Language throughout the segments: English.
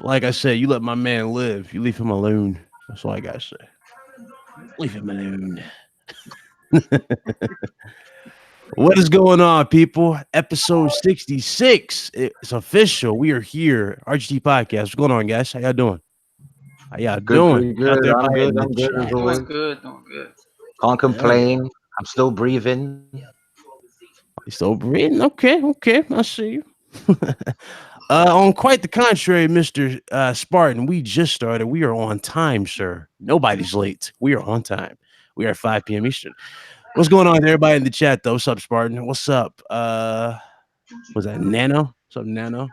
Like I said, you let my man live. You leave him alone. That's all I gotta say. Leave him alone. What is going on, people? Episode 66. It's official. We are here. RGT Podcast. What's going on, guys? How y'all doing? How y'all Good, doing? pretty Out good. there I'm playing good. in the I'm good as chat. always. Doing good, doing good. Can't complain. I'm still breathing. You still breathing? Okay. I see you. On quite the contrary, Mr. Spartan, we just started. We are on time, sir. Nobody's late. We are on time. We are at 5 p.m. Eastern. What's going on with everybody in the chat, though? What's up, Spartan? What's up? Was that Nano? What's up, Nano?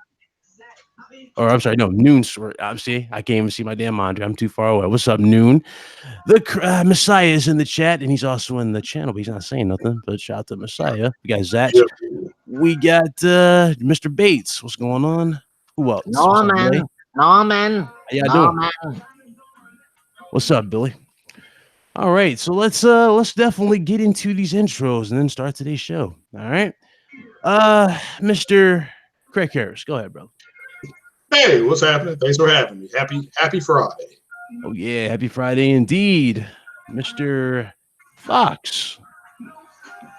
Or I'm sorry, no, Noon. I'm see, I can't even see my damn monitor. I'm too far away. What's up, Noon? The Messiah is in the chat, and he's also in the channel, but he's not saying nothing. But shout out to Messiah. We got Zach. Yep. We got Mr. Bates. What's going on? Who else? What's up, Billy? Norman. How y'all doing? What's up, Billy? All right, so let's definitely get into these intros and then start today's show. All right, Mr. Craig Harris, go ahead, bro. Hey, what's happening? Thanks for having me. Happy Friday. Oh yeah, happy Friday indeed, Mr. Fox.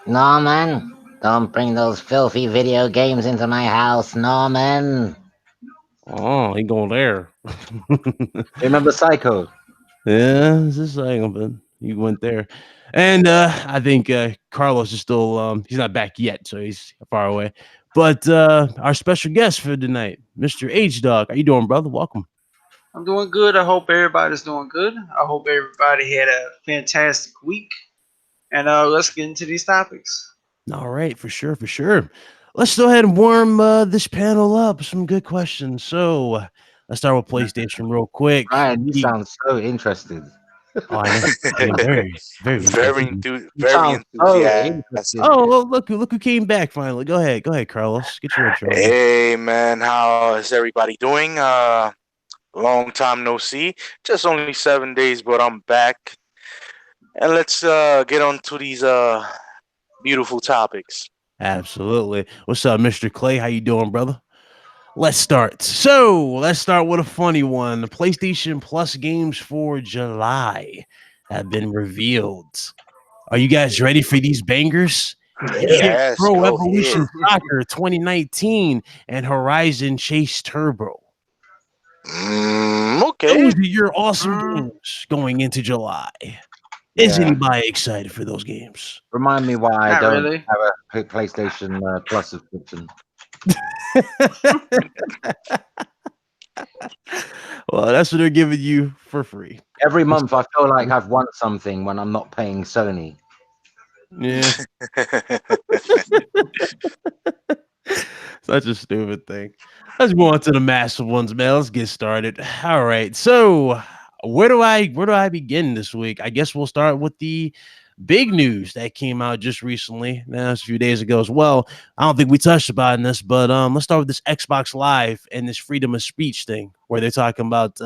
Norman, don't bring those filthy video games into my house, Norman. Oh, he going there. Remember Psycho? Yeah, this is like you went there, and I think Carlos is still he's not back yet, so he's far away. But our special guest for tonight, Mr. H Dog, how you doing, brother? Welcome. I'm doing good. I hope everybody's doing good. I hope everybody had a fantastic week. And let's get into these topics. All right, for sure. Let's go ahead and warm this panel up with some good questions. So let's start with PlayStation real quick. Ryan, you sound so interested. Oh, I know. very enthusiastic. Oh, well, look who came back finally. Go ahead, Carlos. Get your intro. Hey man, how is everybody doing? Long time no see. Just only 7 days, but I'm back. And let's get on to these beautiful topics. Absolutely. What's up, Mr. Clay? How you doing, brother? Let's start. So let's start with a funny one. The PlayStation Plus games for July have been revealed. Are you guys ready for these bangers? Yes, Pro Evolution Soccer 2019 and Horizon Chase Turbo. Okay. Those are your awesome games going into July. Is anybody excited for those games? Remind me why I Not don't really. have a PlayStation Plus subscription. Well, that's what they're giving you for free. Every month I feel like I've won something when I'm not paying Sony. Yeah. Such a stupid thing. Let's move on to the massive ones, man. Let's get started. All right. So where do I begin this week? I guess we'll start with the big news that came out just recently. Now, it's a few days ago as well. I don't think we touched upon this, but let's start with this Xbox Live and this freedom of speech thing where they're talking about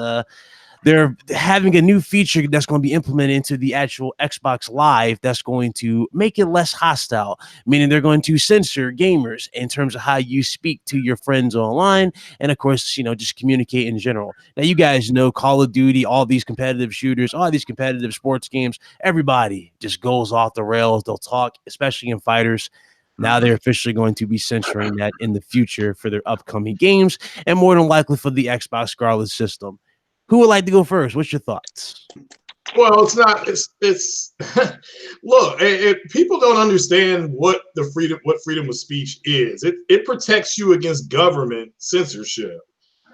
they're having a new feature that's going to be implemented into the actual Xbox Live that's going to make it less hostile, meaning they're going to censor gamers in terms of how you speak to your friends online and, of course, just communicate in general. Now, you guys know Call of Duty, all these competitive shooters, all these competitive sports games, everybody just goes off the rails. They'll talk, especially in fighters. Now they're officially going to be censoring that in the future for their upcoming games and more than likely for the Xbox Scarlet system. Who would like to go first? What's your thoughts? Well, it's look, people don't understand what freedom of speech is. It protects you against government censorship.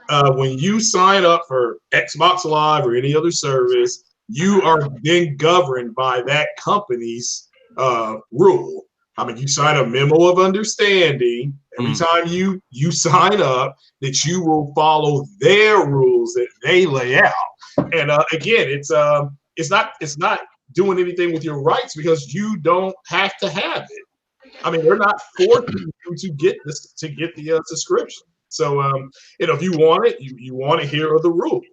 When you sign up for Xbox Live or any other service, you are then governed by that company's rule. I mean, you sign a memo of understanding every time you sign up that you will follow their rules that they lay out. And again, it's not doing anything with your rights because you don't have to have it. I mean, they're not forcing you to get the subscription. So if you want it, you want to hear the rules.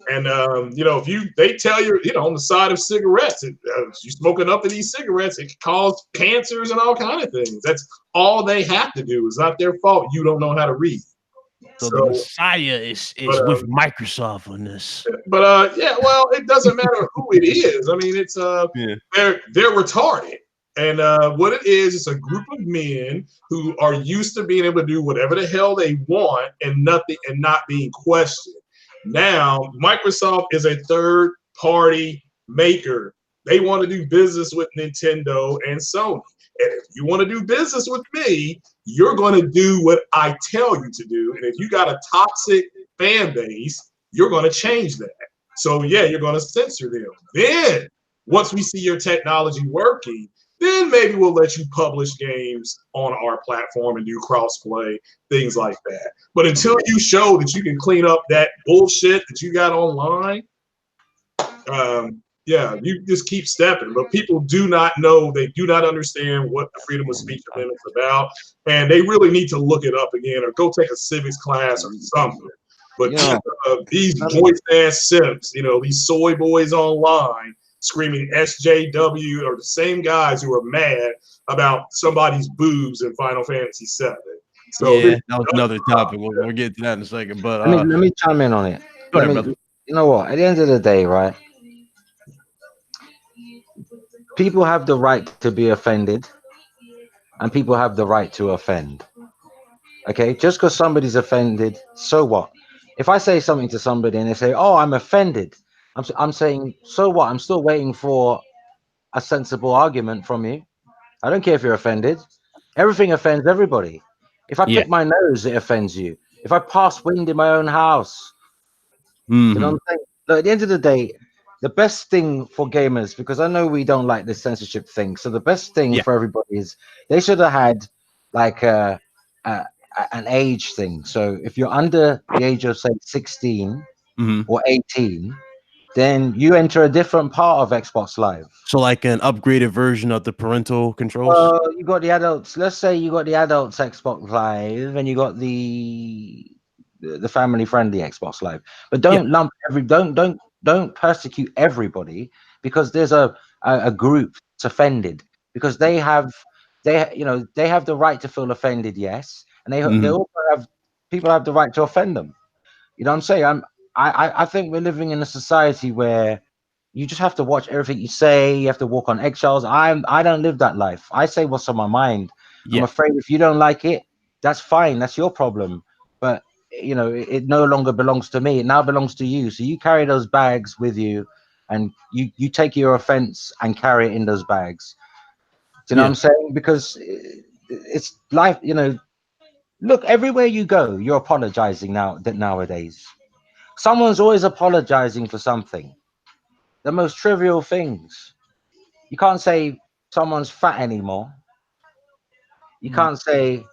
And if they tell you, on the side of cigarettes, you smoke enough of these cigarettes, it can cause cancers and all kinds of things. That's all they have to do. It's not their fault. You don't know how to read. So the Messiah is with Microsoft on this. But yeah, well, it doesn't matter who it is. I mean, it's they're retarded. And what it is, it's a group of men who are used to being able to do whatever the hell they want and not being questioned. Now, Microsoft is a third-party maker. They want to do business with Nintendo and Sony. And if you want to do business with me, you're going to do what I tell you to do. And if you got a toxic fan base, you're going to change that. So yeah, you're going to censor them. Then once we see your technology working, then maybe we'll let you publish games on our platform and do crossplay, things like that. But until you show that you can clean up that bullshit that you got online, yeah, you just keep stepping. But people do not know, they do not understand what the freedom of speech amendment is about, and they really need to look it up again or go take a civics class or something. But these voice ass simps, these soy boys online screaming SJW are the same guys who are mad about somebody's boobs in Final Fantasy VII. So yeah, that was another topic. We'll get to that in a second. But let me chime in on it. Go ahead, brother. You know what? At the end of the day, right? People have the right to be offended, and people have the right to offend. Okay, just because somebody's offended, so what? If I say something to somebody and they say, "Oh, I'm offended," I'm saying, so what? I'm still waiting for a sensible argument from you. I don't care if you're offended. Everything offends everybody. If I pick my nose, it offends you. If I pass wind in my own house, you know what I'm saying? Look, at the end of the day, the best thing for gamers, because I know we don't like this censorship thing, so the best thing for everybody is they should have had like an age thing. So if you're under the age of say 16 or 18, then you enter a different part of Xbox Live. So like an upgraded version of the parental controls? You got the adults. Let's say you got the adults Xbox Live and you got the family-friendly Xbox Live. But don't lump don't persecute everybody because there's a group that's offended because they have the right to feel offended, yes, and they also have people have the right to offend them. You know what I'm saying? I think we're living in a society where you just have to watch everything you say. You have to walk on eggshells. I don't live that life. I say what's on my mind. I'm afraid if you don't like it, that's fine. That's your problem. But it no longer belongs to me. It now belongs to you. So you carry those bags with you, and you take your offense and carry it in those bags. Do you know what I'm saying? Because it's life. Look, everywhere you go, you're apologizing nowadays. Someone's always apologizing for something. The most trivial things. You can't say someone's fat anymore. You can't say,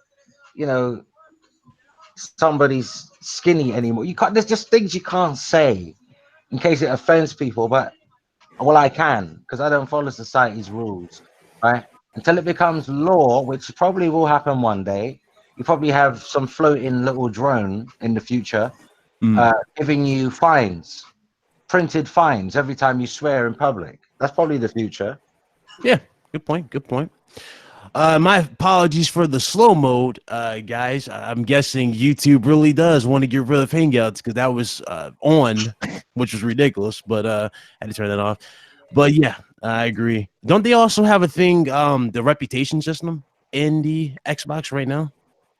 somebody's skinny anymore. You can't. There's just things you can't say in case it offends people. But I can because I don't follow society's rules, right? Until it becomes law, which probably will happen one day. You probably have some floating little drone in the future giving you fines, printed fines every time you swear in public. That's probably the future. Yeah, good point. Good point. My apologies for the slow mode, guys. I'm guessing YouTube really does want to get rid of Hangouts because that was on, which was ridiculous, but I had to turn that off. But yeah, I agree. Don't they also have a thing, the reputation system in the Xbox right now?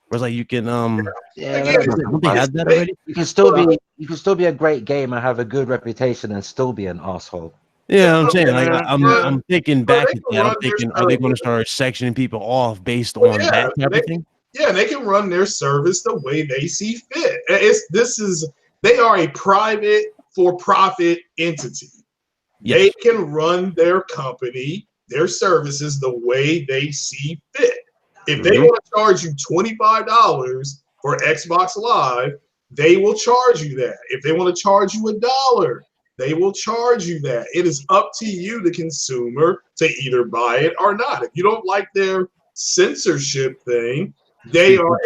Where it's like you can don't they have that already? You can still be a great gamer, have a good reputation, and still be an asshole. Yeah, I'm saying like I'm thinking back at that. I'm thinking, are they going to start sectioning people off based on that type of thing? Yeah, they can run their service the way they see fit. They are a private for-profit entity. Yes. They can run their company, their services the way they see fit. If they want to charge you $25 for Xbox Live, they will charge you that. If they want to charge you $1, they will charge you that. It is up to you, the consumer, to either buy it or not. If you don't like their censorship thing, they are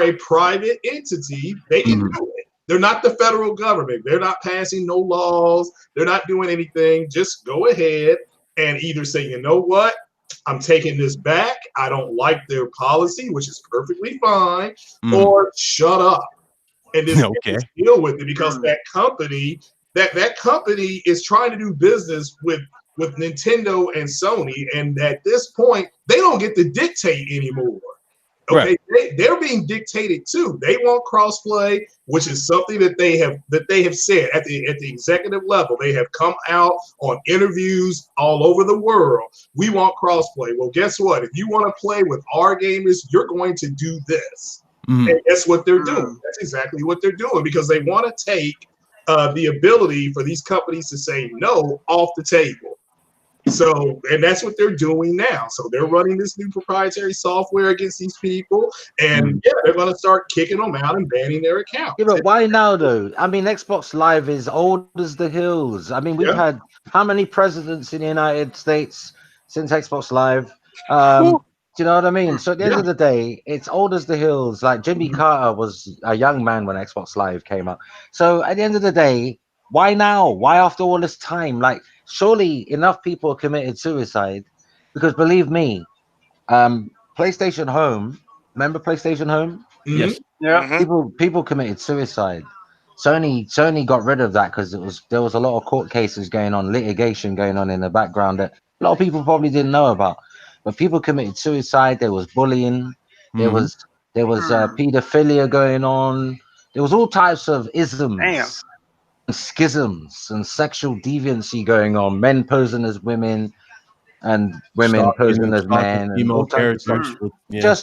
a private entity. They can do it. They're not the federal government. They're not passing no laws. They're not doing anything. Just go ahead and either say, you know what? I'm taking this back. I don't like their policy, which is perfectly fine, or shut up and just deal with it, because that company is trying to do business with Nintendo and Sony, and at this point, they don't get to dictate anymore. Okay, they're being dictated too. They want crossplay, which is something that they have said at the executive level. They have come out on interviews all over the world. We want crossplay. Well, guess what? If you want to play with our gamers, you're going to do this. And that's what they're doing. That's exactly what they're doing, because they want to take the ability for these companies to say no off the table. So, and that's what they're doing now. So they're running this new proprietary software against these people, and they're going to start kicking them out and banning their accounts. Yeah, but why now, though? I mean, Xbox Live is old as the hills. I mean, we've had how many presidents in the United States since Xbox Live? Do you know what I mean? So at the end of the day, it's old as the hills. Like Jimmy Carter was a young man when Xbox Live came out. So at the end of the day, why now? Why after all this time? Like, surely enough people committed suicide, because believe me, PlayStation Home, remember PlayStation Home? Yes. Yeah. People committed suicide. Sony got rid of that because there was a lot of court cases going on, litigation going on in the background that a lot of people probably didn't know about. But people committed suicide. There was bullying. There was pedophilia going on. There was all types of isms, schisms, and sexual deviancy going on. Men posing as women, and women posing as men, and all types of stuff.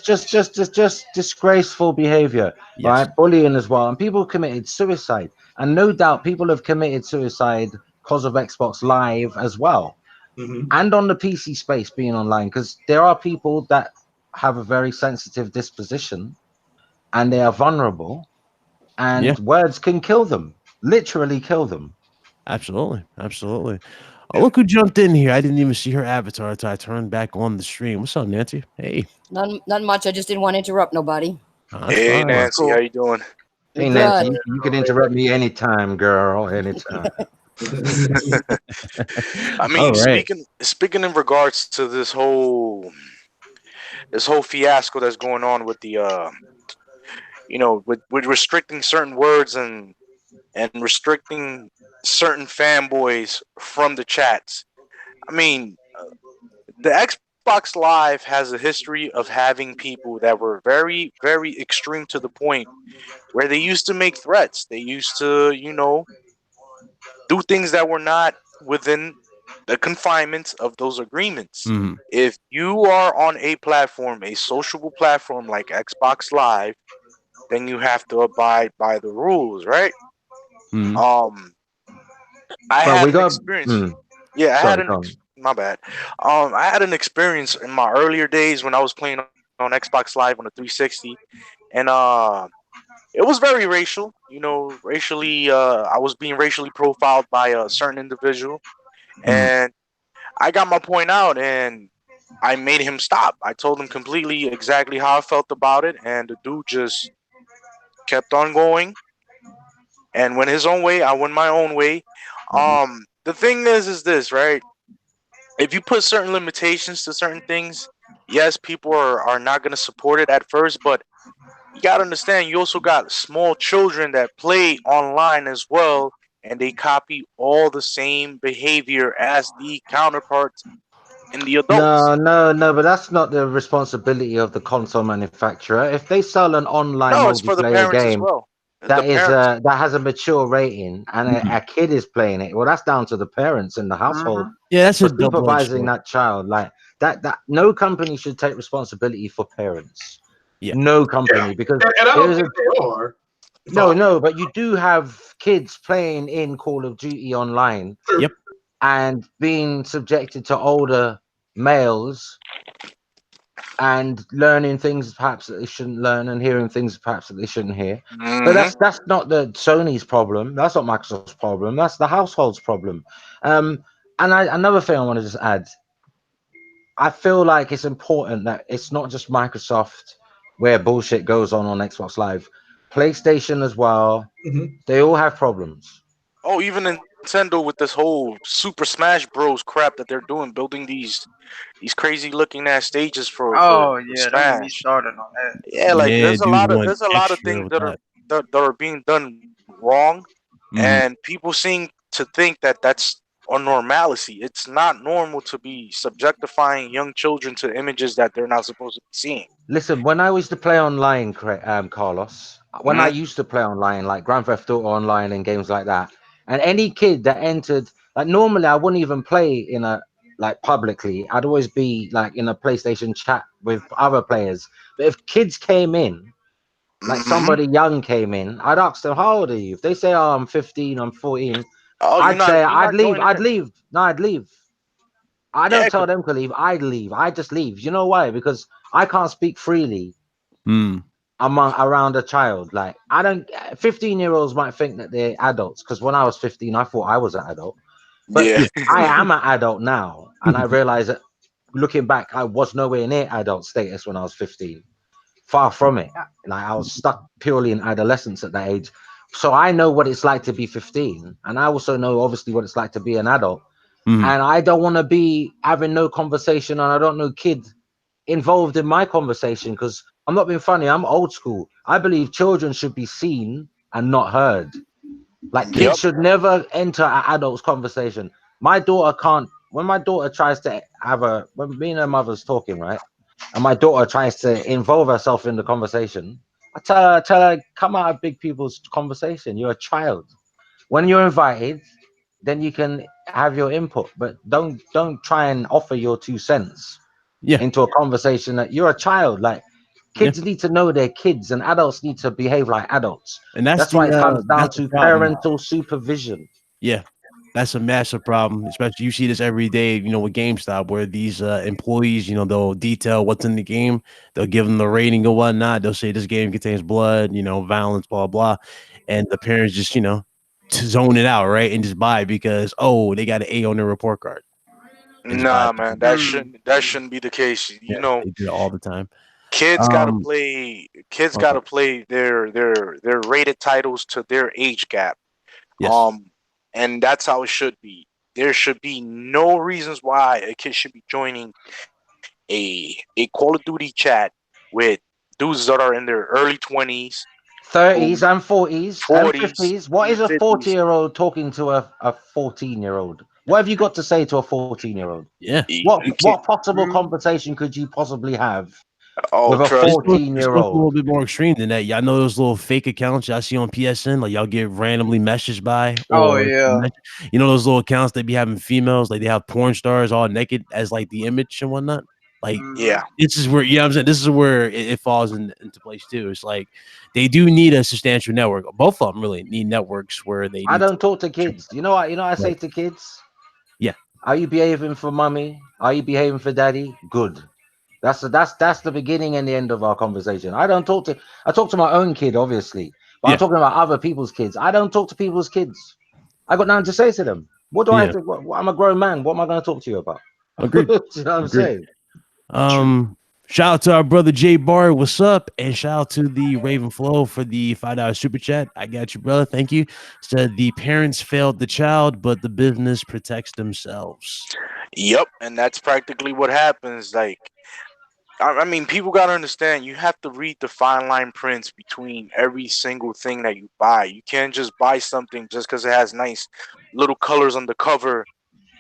Just disgraceful behavior, right? Bullying as well, and people committed suicide. And no doubt, people have committed suicide because of Xbox Live as well. And on the PC space being online, because there are people that have a very sensitive disposition and they are vulnerable, and words can kill them, literally kill them. Absolutely. Oh, look who jumped in here. I didn't even see her avatar until I turned back on the stream. What's up, Nancy? Hey. Not much. I just didn't want to interrupt nobody. Hey, Nancy, how you doing? Hey, Nancy, you can interrupt me anytime, girl, anytime. I mean, speaking in regards to this whole fiasco that's going on with the with restricting certain words and restricting certain fanboys from the chats. I mean, the Xbox Live has a history of having people that were very, very extreme, to the point where they used to make threats. They used to, do things that were not within the confinements of those agreements. If you are on a platform, a sociable platform like Xbox Live, then you have to abide by the rules, right? I had an experience. My bad. I had an experience in my earlier days when I was playing on Xbox Live on the 360, and it was very racial. Racially, I was being racially profiled by a certain individual, and I got my point out, and I made him stop. I told him completely exactly how I felt about it, and the dude just kept on going and went his own way. I went my own way. The thing is this, right? If you put certain limitations to certain things, yes, people are not going to support it at first, but you got to understand, you also got small children that play online as well, and they copy all the same behavior as the counterparts in the adults. No, but that's not the responsibility of the console manufacturer. If they sell an online multiplayer game, as well. That has a mature rating, and a kid is playing it, well, that's down to the parents in the household. Yeah, that's supervising that child. Like that no company should take responsibility for parents. No company, because and I don't think they are. No, but you do have kids playing in Call of Duty online, and being subjected to older males and learning things perhaps that they shouldn't learn, and hearing things perhaps that they shouldn't hear. But that's not the Sony's problem. That's not Microsoft's problem. That's the household's problem. And another thing I want to just add, I feel like it's important that it's not just Microsoft where bullshit goes on Xbox Live. PlayStation as well. They all have problems. Oh, even Nintendo with this whole Super Smash Bros. Crap that they're doing, building these crazy looking ass stages for Oh yeah, don't get me Smash. started on that. Yeah, like Yeah, dude went there's a lot of extra things with that that. are being done wrong, Mhm. and people seem to think that that's a normalcy. It's not normal to be subjectifying young children to images that they're not supposed to be seeing. Listen, when I used to play online, Carlos, when I Mhm. used to play online, like Grand Theft Auto Online and games like that, and any kid that entered, like normally I wouldn't even play in a like publicly. I'd always be like in a PlayStation chat with other players. But if kids came in, like Mhm. somebody young came in, I'd ask them, "How old are you?" If they say, "Oh, I'm 15, I'm 14," Oh, I'd say, you're "I'd not leave. joining I'd in. leave. No, I'd leave." I don't Yeah, tell them to leave. I'd leave. I just leave. You know why? Because I can't speak freely Mm. among around a child. Like I don't 15-year-olds might think that they're adults because when I was 15, I thought I was an adult. But yeah. I am an adult now, and I realize that looking back, I was nowhere near adult status when I was 15. Far from it. Like I was stuck purely in adolescence at that age. So I know what it's like to be 15, and I also know obviously what it's like to be an adult. Mhm. And I don't want to be having no conversation, and I don't know kid involved in my conversation because I'm not being funny. I'm old school. I believe children should be seen and not heard. Like kids Yep. should never enter an adult's conversation. My daughter can't. When my daughter tries to have a, when me and her mother's talking, right, and my daughter tries to involve herself in the conversation, I tell her, come out of big people's conversation. You're a child. When you're invited, then you can have your input, but don't try and offer your 2 cents Yeah. into a conversation that you're a child. Like Yeah. kids need to know they're kids, and adults need to behave like adults. And that's That's why it comes down that's the to problem. parental supervision. Yeah. That's a massive problem, especially you see this every day, with GameStop, where these employees, they'll detail what's in the game. They'll give them the rating or whatnot. They'll say this game contains blood, violence, blah, blah. And the parents just, to zone it out, right? And just buy it because, oh, they got an A on their report card. And just buy Nah, it. man, Hmm. that shouldn't be the case. Yeah, they do it all the time. Kids gotta Um, play. Kids okay. gotta play their rated titles to their age gap. Yes. And that's how it should be. There should be no reasons why a kid should be joining a Call of Duty chat with dudes that are in their early 20s, 30s and 40s and 40s, 50s. What and is a 50s. 40-year-old talking to a 14-year-old? What have you got to say to a 14-year-old? Yeah. You can't. What possible Hmm. conversation could you possibly have Oh, with a trust me. It's supposed to be a 14-year-old? little bit more extreme than that. Y'all know those little fake accounts y'all see on PSN, like y'all get randomly messaged by, Oh or yeah. those little accounts they be having females, like they have porn stars all naked as like the image and whatnot. Like Hmm. Yeah. this is where I'm saying this is where it falls into place too. It's like they do need a substantial network. Both of them really need networks where they I need to. don't talk to kids. You know what? You know what I say Right. to kids? Yeah. Are you behaving for mommy? Are you behaving for daddy? Good. That's the beginning and the end of our conversation. I talk to my own kid, obviously, but I'm Yeah. talking about other people's kids. I don't talk to people's kids. I got nothing to say to them. What do I have Yeah. to? I'm a grown man. What am I going to talk to you about? Agreed. Do you know what I'm Agreed. saying? Shout out to our brother Jay Bar, what's up? And shout out to the Raven Flow for the $5 super chat. I got you, brother. Thank you. Said the parents failed the child, but the business protects themselves. Yep. And that's practically what happens. Like, I mean, people gotta understand. You have to read the fine line prints between every single thing that you buy. You can't just buy something just because it has nice little colors on the cover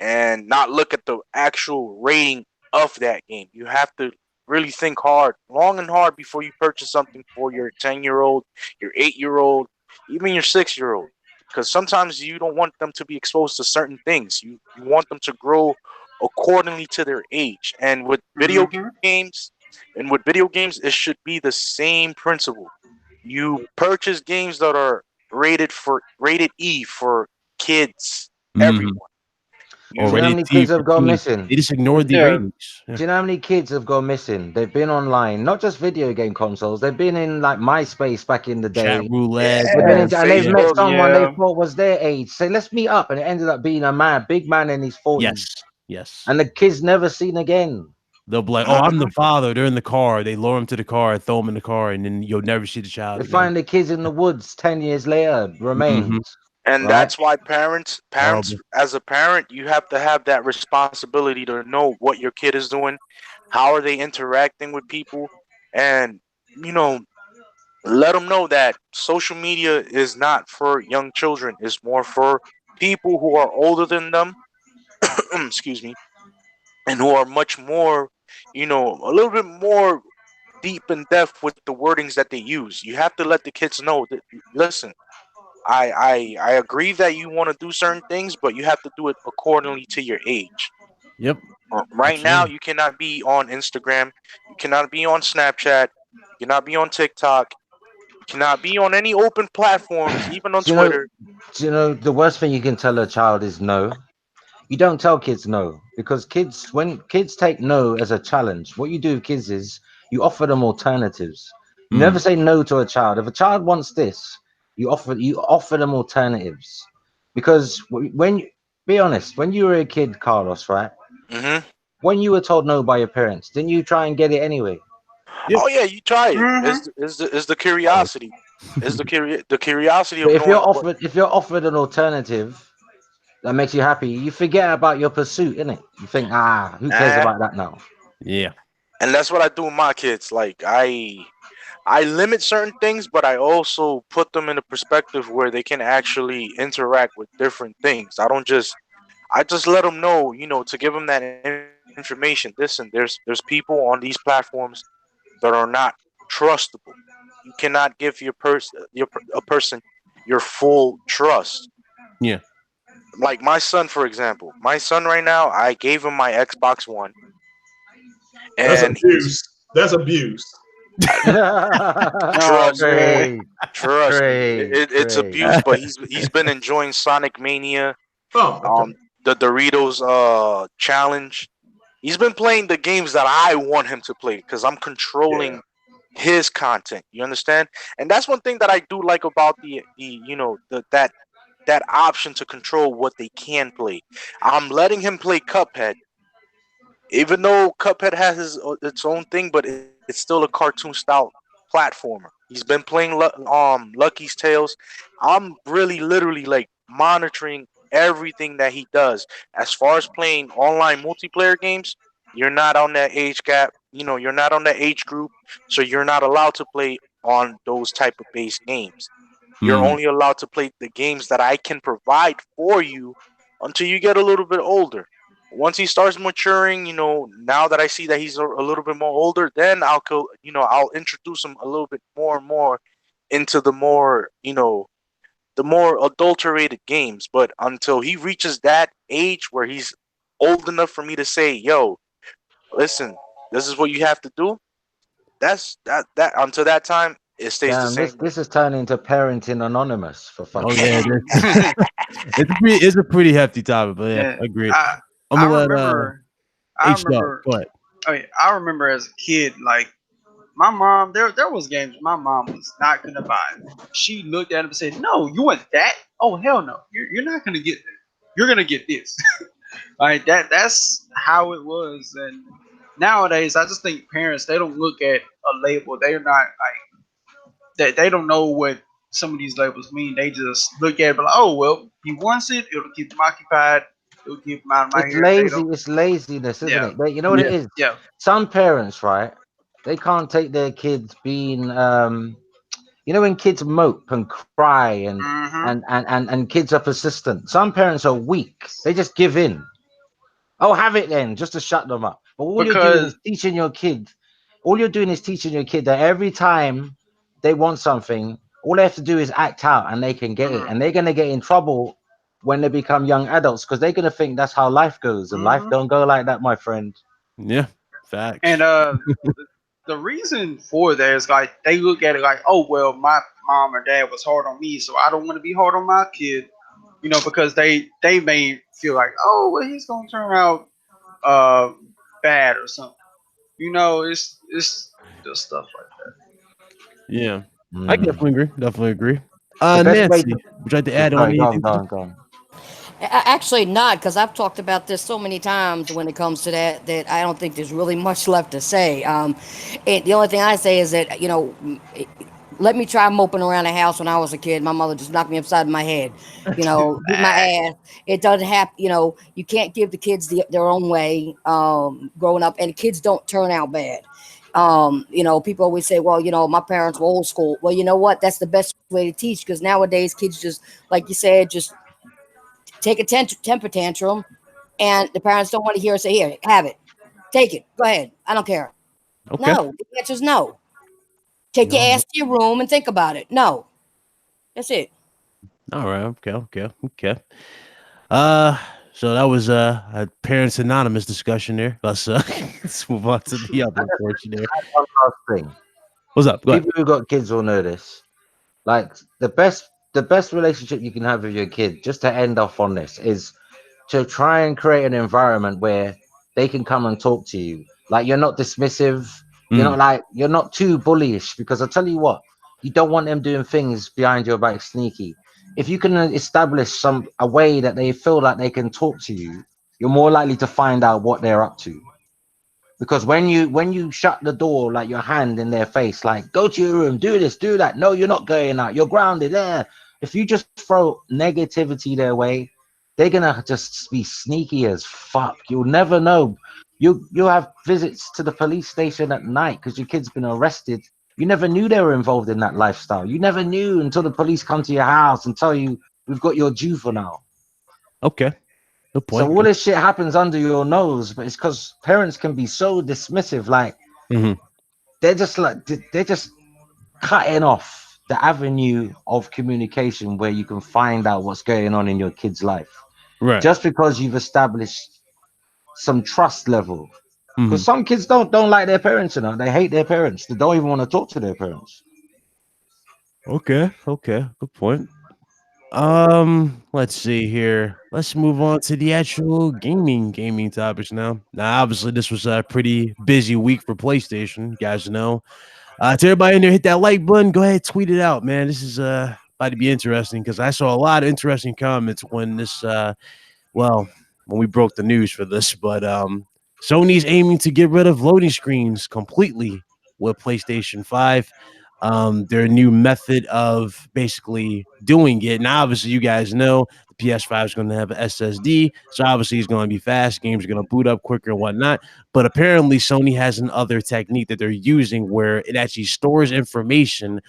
and not look at the actual rating of that game. You have to really think hard, long and hard, before you purchase something for your 10-year-old, your 8-year-old, even your 6-year-old. Because sometimes you don't want them to be exposed to certain things. You want them to grow accordingly to their age. And with video Hmm. games, it should be the same principle. You purchase games that are rated E for kids, everyone. Do you know how You Already many T kids for have gone teens. missing? They just ignored the Yeah. ratings. Yeah. Do you know how many kids have gone missing? They've been online, not just video game consoles. They've been in like MySpace back in the Chat day. roulette. They've been Yeah, in, and they've met Facebook. someone they Yeah. thought was their age. Say, let's meet up, and it ended up being a man, big man in his 40s, Yes. Yes. and the kid's never seen again. They'll be like, oh, I'm the father. They're in the car. They lure him to the car, throw him in the car, and then you'll never see the child They again. find the kids in the woods 10 years later, remains. And right? that's why parents, as a parent, you have to have that responsibility to know what your kid is doing, how are they interacting with people, and you know, let them know that social media is not for young children. It's more for people who are older than them. Excuse me, and who are much more, a little bit more deep in depth with the wordings that they use. You have to let the kids know that, listen, I agree that you want to do certain things, but you have to do it accordingly to your age. Yep. Right now, Absolutely. you cannot be on Instagram, you cannot be on Snapchat, you cannot be on TikTok, you cannot be on any open platforms, even on Do you know? Twitter. Do you know the worst thing you can tell a child is no? You don't tell kids no because when kids take no as a challenge, what you do with kids is you offer them alternatives. You never say no to a child. If a child wants this, you offer them alternatives. Because be honest, when you were a kid, Carlos, right? Hmm. When you were told no by your parents, didn't you try and get it anyway? Yep. Oh yeah, you try it. Mm-hmm. Is the curiosity? The curiosity But of if you're knowing what? offered an alternative that makes you happy, you forget about your pursuit, innit? You think, who cares Eh, about that now? Yeah. and that's what I do with my kids. Like I limit certain things, but I also put them in a perspective where they can actually interact with different things. I just let them know, to give them that information. Listen, there's people on these platforms that are not trustable. You cannot give a person your full trust. Yeah. Like my son, for example. My son right now, I gave him my Xbox One, That's and he's abuse. That's abuse. Oh trust me, man. Trade, trust me. trade, It's trade. abuse, but he's been enjoying Sonic Mania, Oh, okay. the Doritos challenge. He's been playing the games that I want him to play because I'm Yeah. controlling his content. You understand? And that's one thing that I do like about that option to control what they can play. I'm letting him play Cuphead, even though Cuphead has its own thing, but it's still a cartoon style platformer. He's been playing Lucky's Tales. I'm really literally like monitoring everything that he does. As far as playing online multiplayer games, you're not on that age gap. You're not on that age group, so you're not allowed to play on those type of base games. You're only allowed to play the games that I can provide for you until you get a little bit older. Once he starts maturing, now that I see that he's a little bit more older, then I'll introduce him a little bit more and more into the more adulterated games. But until he reaches that age where he's old enough for me to say, "Yo, listen, this is what you have to do." That until that time, it stays the Damn, this same way. this is turning into parenting anonymous for Oh fuck's yeah. sake. It's a pretty hefty topic, but yeah, Yeah. agreed. I I'm I gonna let remember I H dog. remember Go ahead. I remember as a kid, like my mom, there was games my mom was not gonna buy. She looked at him and said, "No, you want that? Oh hell no, you're not gonna get that. You're gonna get this." Like that's how it was. And nowadays, I just think parents, they don't look at a label. They're not like they don't know what some of these labels mean. They just look at it like, oh well, he wants it. It'll keep him occupied. It'll keep him out of my It's hair. They lazy. don't. It's laziness, isn't Yeah, it? But you know what Yeah. it is? yeah. Some parents, right? They can't take their kids being, when kids mope and cry and Mm-hmm. and kids are persistent. Some parents are weak. They just give in. Oh, have it then, just to shut them up. But all you're doing is Because teaching your kid. All you're doing is teaching your kid that every time they want something, all they have to do is act out, and they can get it. mm-hmm. And they're gonna get in trouble when they become young adults because they're gonna think that's how life goes, and life Mm-hmm. don't go like that, my friend. Yeah. And Facts. the reason for that is like they look at it like, oh well, my mom or dad was hard on me, so I don't want to be hard on my kid. Because they may feel like, oh well, he's gonna turn out uh bad or something. It's just stuff like Yeah. I Mm. definitely agree. Definitely agree. The best way Nancy, to would you like to add on sorry, go on, anything go to on, go on. Actually, not because I've talked about this so many times when it comes to that I don't think there's really much left to say. And the only thing I say is that let me try moping around the house when I was a kid. My mother just knocked me upside my head, beat my ass. It doesn't happen. You can't give the kids their own way growing up, and kids don't turn out bad. People always say, well, my parents were old school. Well, you know what? That's the best way to teach, because nowadays kids just, like you said, just take a temper tantrum, and the parents don't want to hear it. Say, here, have it. Take it. Go ahead. I don't care. Okay. No. The answer is no. Take your ass to your room and think about it. No. That's it. All right. Okay. So that was a Parents Anonymous discussion there. Let's move on to the other portion there. One last thing. What's up? Go ahead. People who got kids will know this. Like the best relationship you can have with your kid, just to end off on this, is to try and create an environment where they can come and talk to you. Like, you're not dismissive. You're not too bullyish, because I tell you what, you don't want them doing things behind your back sneaky. If you can establish a way that they feel like they can talk to you, you're more likely to find out what they're up to. Because when you shut the door, like your hand in their face, like, go to your room, do this, do that. No, you're not going out. You're grounded there. If you just throw negativity their way, they're gonna just be sneaky as fuck. You'll never know. You have visits to the police station at night because your kid's been arrested. You never knew they were involved in that lifestyle. You never knew until the police come to your house and tell you, we've got your juvenile. Okay. Good point. So all this shit happens under your nose, but it's because parents can be so dismissive. Like, they're just cutting off the avenue of communication where you can find out what's going on in your kid's life. Right. Just because you've established some trust level. Because some kids don't like their parents, they hate their parents. They don't even want to talk to their parents. Okay. Good point. Let's see here. Let's move on to the actual gaming topics now. Now, obviously, this was a pretty busy week for PlayStation. You guys know. To everybody in there, hit that like button. Go ahead, tweet it out, man. This is about to be interesting, because I saw a lot of interesting comments when this when we broke the news for this. But Sony's aiming to get rid of loading screens completely with PlayStation 5. Their new method of basically doing it. Now, obviously, you guys know the PS5 is going to have an SSD, so obviously it's going to be fast. Games are going to boot up quicker and whatnot. But apparently, Sony has another technique that they're using where it actually stores information.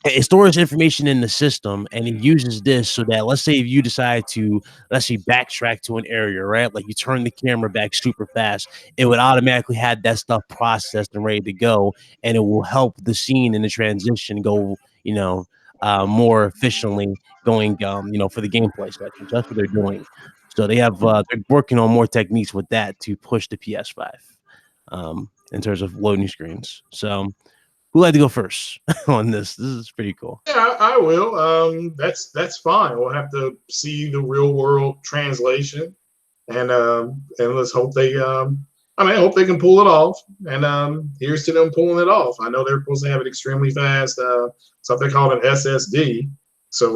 It stores information in the system, and it uses this so that, let's say if you decide to, let's say, backtrack to an area, right? Like you turn the camera back super fast, it would automatically have that stuff processed and ready to go, and it will help the scene and the transition go, more efficiently going, for the gameplay section. That's what they're doing. So they have, they're working on more techniques with that to push the PS5 in terms of loading screens. So, who'd like to go first on this? This is pretty cool. Yeah, I will. That's fine. We'll have to see the real world translation, and let's hope they. I hope they can pull it off. And here's to them pulling it off. I know they're supposed to have it extremely fast, something called an SSD. So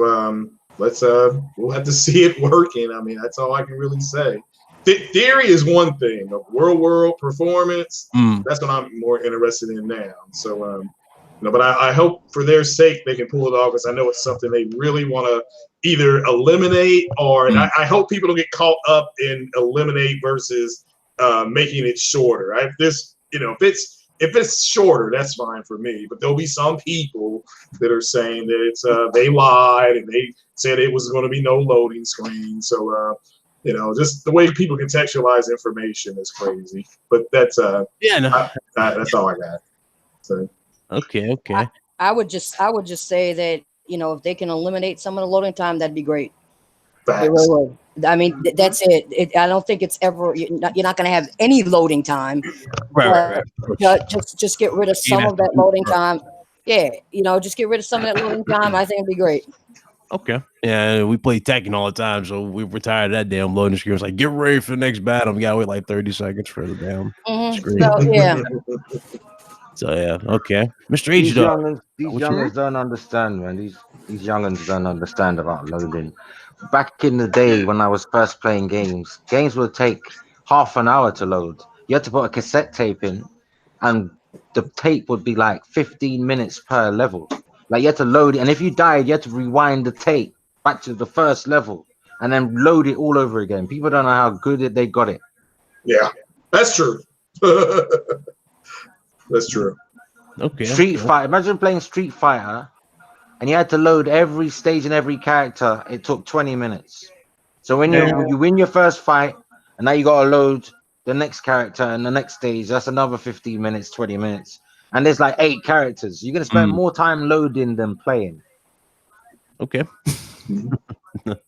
we'll have to see it working. That's all I can really say. Theory is one thing. Real world performance, that's what I'm more interested in now. So, but I hope for their sake they can pull it off, because I know it's something they really want to either eliminate or, and I hope people don't get caught up in eliminate versus making it shorter. If it's shorter, that's fine for me. But there'll be some people that are saying that it's they lied and they said it was going to be no loading screen. So. Just the way people contextualize information is crazy. But that's that's all I got. So okay. I would just say that if they can eliminate some of the loading time, that'd be great. They really would. That's it. I don't think it's ever. You're not going to have any loading time. Right. Just get rid of some of that loading time. Yeah, just get rid of some of that loading time. I think it'd be great. Okay. Yeah, we play Tekken all the time, so we retired that damn loading screen. It's like, get ready for the next battle. We gotta wait like 30 seconds for the damn screen. So, yeah. So yeah, okay. Mr. These H dog. youngins don't understand, man. These youngins don't understand about loading. Back in the day when I was first playing games would take half an hour to load. You had to put a cassette tape in and the tape would be like 15 minutes per level. Like you had to load it, and if you died, you had to rewind the tape back to the first level and then load it all over again. People don't know how good they got it. Yeah, that's true. That's true. Okay. Street Fighter. Imagine playing Street Fighter, and you had to load every stage and every character. It took 20 minutes. So when you win your first fight, and now you gotta load the next character and the next stage, that's another 15 minutes, 20 minutes. And there's like 8 characters. You're gonna spend more time loading than playing. Okay.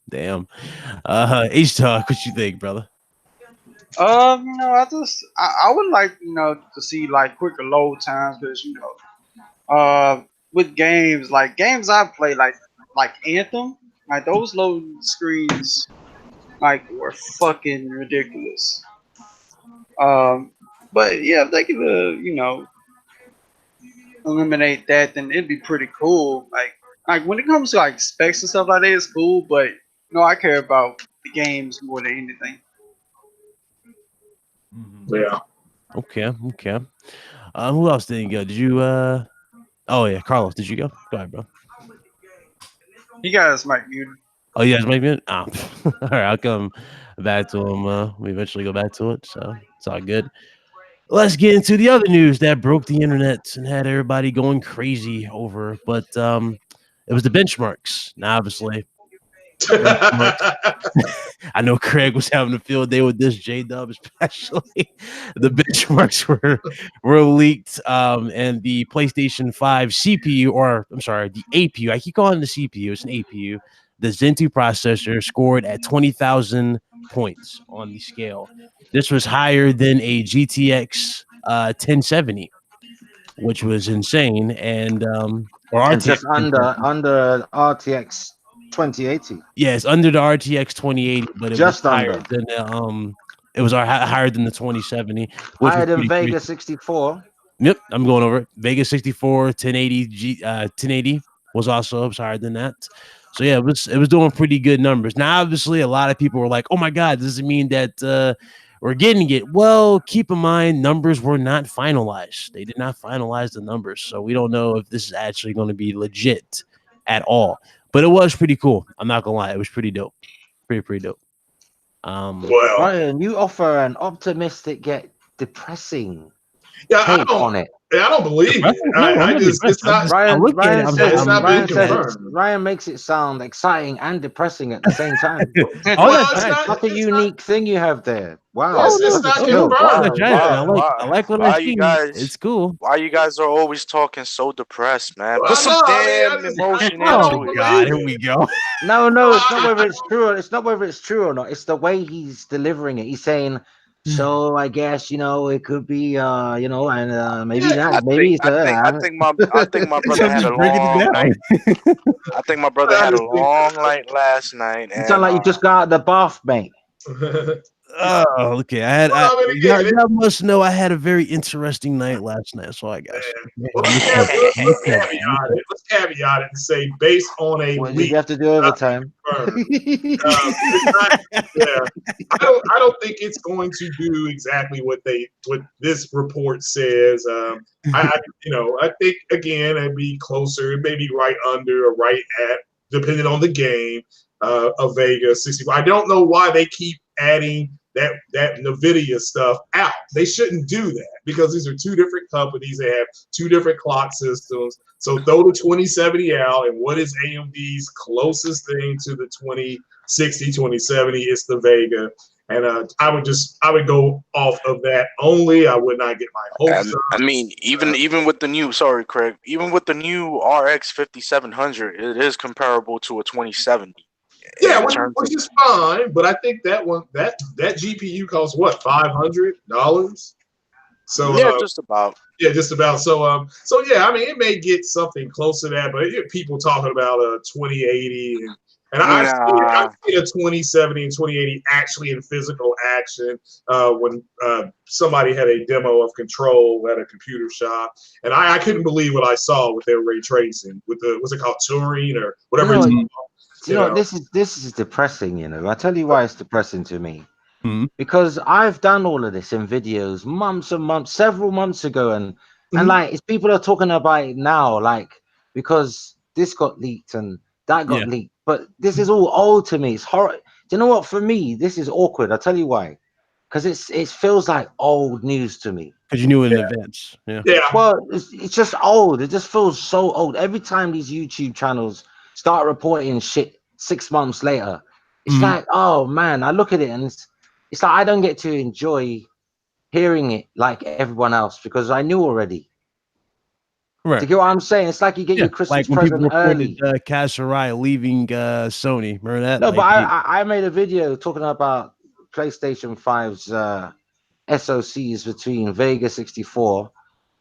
Damn. H-Talk, what you think, brother? You know, I would like, you know, to see like quicker load times because, you know, with games I play like Anthem, like those load screens like were fucking ridiculous. But yeah, if they could, you know, eliminate that, then it'd be pretty cool. Like when it comes to like specs and stuff like that, it's cool, but you know, I care about the games more than anything. Yeah. Okay. Who else didn't go? Did you oh yeah, Carlos, did you go? Go ahead, bro. You guys might mute. Oh, you guys might be all right, I'll come back to him. We eventually go back to it, so it's all good. Let's get into the other news that broke the internet and had everybody going crazy over. But it was the benchmarks. Now, obviously, I know Craig was having a field day with this, J-Dub especially. The benchmarks were leaked, and the PlayStation 5 CPU, or I'm sorry, the APU. I keep calling it the CPU. It's an APU. The Zen 2 processor scored at 20,000 points on the scale. This was higher than a GTX 1070, which was insane, and or And RTX just under RTX 2080. Yeah, it's under the RTX 2080, but it Just was higher under. than it was higher than the 2070. Higher than Vega 64. Yep, I'm going over it. Vega 64, 1080 1080 was also higher than that. So yeah, it was doing pretty good numbers. Now, obviously, a lot of people were like, "Oh my God, does it mean that we're getting it?" Well, keep in mind, numbers were not finalized. They did not finalize the numbers, so we don't know if this is actually going to be legit at all. But it was pretty cool. I'm not gonna lie, it was pretty dope. Pretty dope. Well, Ryan, you offer an optimistic yet depressing yeah, take on it. I don't believe it. It's not. Ryan makes it sound exciting and depressing at the same time. That's a unique thing you have there. Wow. It's not confirmed. I like what I see. It's cool. Why you guys are always talking so depressed, man? Put some damn emotion into it. Oh God, here we go. No, it's not whether it's true. It's not whether it's true or not. It's the way he's delivering it. He's saying, so I guess, you know, it could be, you know, and maybe not. Maybe I think my brother had a long. I think my brother had a long night last night. You sound like you just got out of the bath, mate. Oh, okay. Y'all must know I had a very interesting night last night. So I guess. Let's caveat it and say based on a week. You have to do overtime. I don't think it's going to do exactly what this report says. I think again it'd be closer, maybe right under or right at, depending on the game, a Vega 64. I don't know why they keep adding that NVIDIA stuff out. They shouldn't do that because these are two different companies. They have two different clock systems. So throw the 2070 out, and what is AMD's closest thing to the 2060, 2070? It's the Vega. And I would go off of that only. I would not get my hopes up. I mean, even with the new, sorry, Craig, even with the new RX 5700, it is comparable to a 2070. Yeah, which is fine, but I think that GPU costs what, $500? So yeah, just about. Yeah, just about. So yeah, I mean, it may get something close to that, but people talking about a 2080 and I've seen a 2070 and 2080 actually in physical action when somebody had a demo of Control at a computer shop, and I couldn't believe what I saw with their ray tracing with the, what's it called, Turing or whatever it's called. You know, this is depressing. You know, I tell you why it's depressing to me. Because I've done all of this in videos months and months, several months ago, and And like, it's people are talking about it now, like, because this got leaked and that got leaked. But this is all old to me. It's horror. Do you know what? For me, this is awkward. I'll tell you why. Because it feels like old news to me. Because you knew it in advance. Yeah. Well, it's just old. It just feels so old. Every time these YouTube channels start reporting shit 6 months later, it's like, oh man, I look at it and it's like I don't get to enjoy hearing it like everyone else because I knew already. Right. Do you get what I'm saying? It's like you get your Christmas like when present people early. reported Kasserai leaving Sony. Remember that? No, like, but I made a video talking about PlayStation 5's SoCs between Vega 64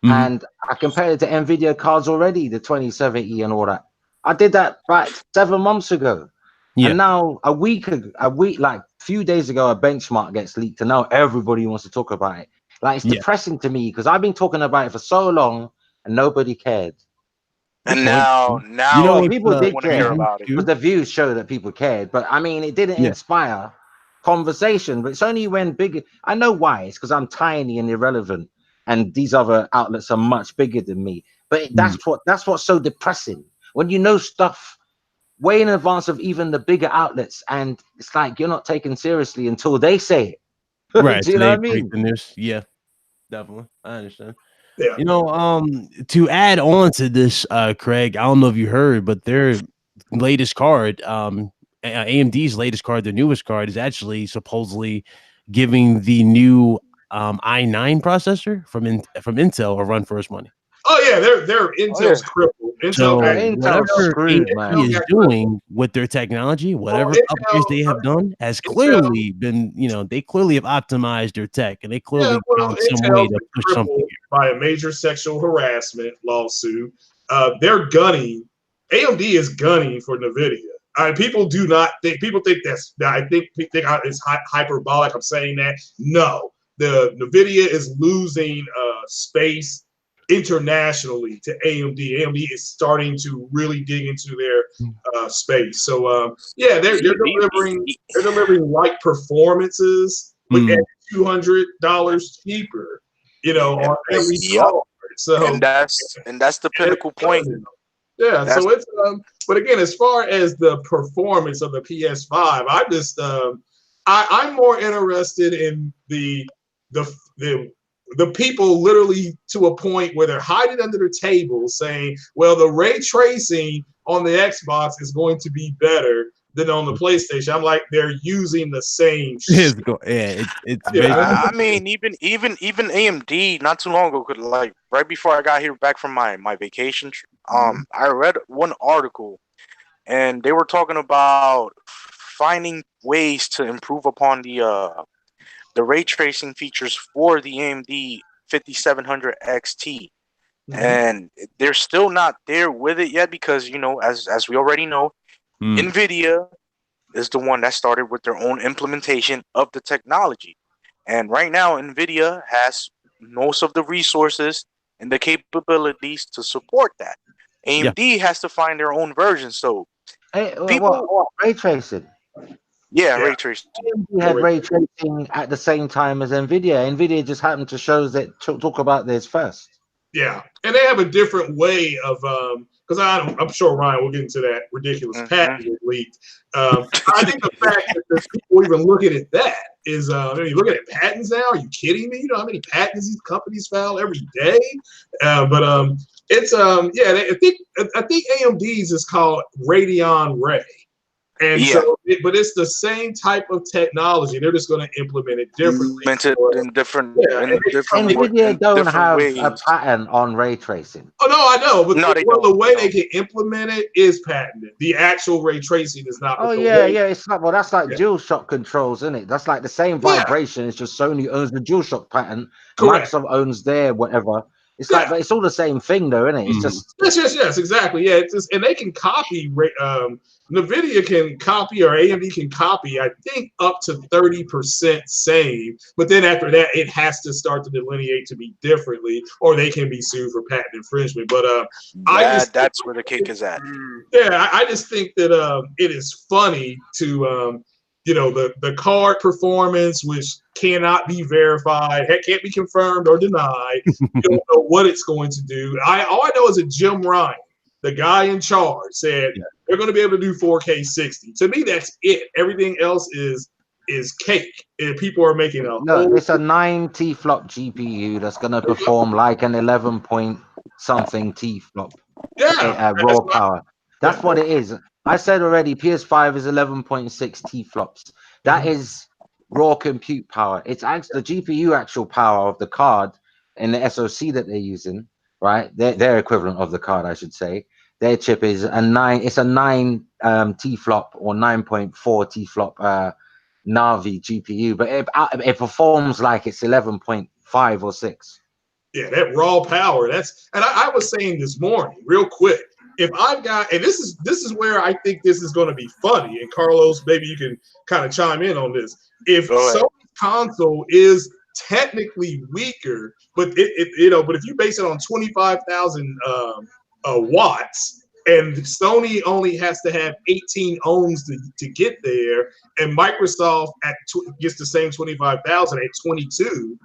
and I compared it to NVIDIA cards already, the 2070 and all that. I did that like 7 months ago. And now a week, like a few days ago, a benchmark gets leaked and now everybody wants to talk about it. Like, it's depressing to me because I've been talking about it for so long and nobody cared. And now you know, people did care about it because the views show that people cared. But I mean, it didn't inspire conversation. But it's only when big. I know why. It's because I'm tiny and irrelevant, and these other outlets are much bigger than me. But that's what's so depressing when you know stuff way in advance of even the bigger outlets, and it's like you're not taken seriously until they say it. Right. Do you know what I mean? The news. Yeah, definitely. I understand. Yeah. You know, to add on to this, Craig, I don't know if you heard, but their latest card, AMD's latest card, their newest card, is actually supposedly giving the new i9 processor from Intel a run for its money. Oh yeah, they're Intel's crippled. So Intel's whatever screwed, AMD is doing with their technology, whatever upgrades they have done, has clearly been, they clearly have optimized their tech, and they clearly found some way to push something by a major sexual harassment lawsuit. They're gunning. AMD is gunning for NVIDIA. People do not think. People think that's. I think it's hyperbolic. I'm saying that. No, the NVIDIA is losing space internationally to AMD. AMD is starting to really dig into their space. So they're delivering like performances at $200 cheaper. On every card. So and that's the pinnacle point. Yeah, so it's but again, as far as the performance of the PS5, I'm more interested in the people literally to a point where they're hiding under the table saying, well, the ray tracing on the Xbox is going to be better than on the PlayStation. I'm like, they're using the same shit. I mean, even AMD not too long ago, like right before I got here back from my vacation, I read one article and they were talking about finding ways to improve upon the ray tracing features for the AMD 5700 XT. And they're still not there with it yet because, as we already know, NVIDIA is the one that started with their own implementation of the technology. And right now, NVIDIA has most of the resources and the capabilities to support that. AMD has to find their own version. So what ray tracing? Ray tracing. AMD had ray tracing at the same time as NVIDIA. NVIDIA just happened to talk about this first. Yeah, and they have a different way of because I'm sure Ryan will get into that ridiculous patent that leaked. I think the fact that there's people even looking at that is, you looking at patents now? Are you kidding me? You know how many patents these companies file every day? It's I think AMD's is called Radeon Ray. And but it's the same type of technology. They're just going to implement it differently. NVIDIA don't have a patent on ray tracing. Oh no, I know, but the way they can implement it is patented. The actual ray tracing is not. Oh it's not. Well, that's like DualShock controls, isn't it? That's like the same vibration. It's just Sony owns the DualShock patent. Correct. Microsoft owns their whatever. It's like, but it's all the same thing, though, isn't it? It's just yes, exactly. Yeah, it's just, and they can copy. NVIDIA can copy, or AMD can copy, I think, up to 30% same. But then after that, it has to start to delineate to be differently, or they can be sued for patent infringement. But that's where the kick is at. Yeah, I just think that it is funny to the card performance, which cannot be verified, can't be confirmed or denied. You don't know what it's going to do. All I know is that Jim Ryan, the guy in charge, said they're going to be able to do 4K 60. To me, that's it. Everything else is cake. And people are making it's a 9 T-flop GPU that's going to perform like an 11 point something T-flop. Raw power. That's what it is. I said already, PS5 is 11.6 T-flops. That is raw compute power. It's actually the GPU actual power of the card and the SoC that they're using, right? Their equivalent of the card, I should say. Their chip is a 9. It's a 9 T-flop or 9.4 T-flop Navi GPU, but it performs like it's 11.5 or 6. Yeah, that raw power. And I was saying this morning, real quick. If I've got, and this is where I think this is going to be funny, and Carlos, maybe you can kind of chime in on this. If Sony's console is technically weaker, but but if you base it on 25,000 watts, and Sony only has to have 18 ohms to get there, and Microsoft gets the same 25,000 at 22.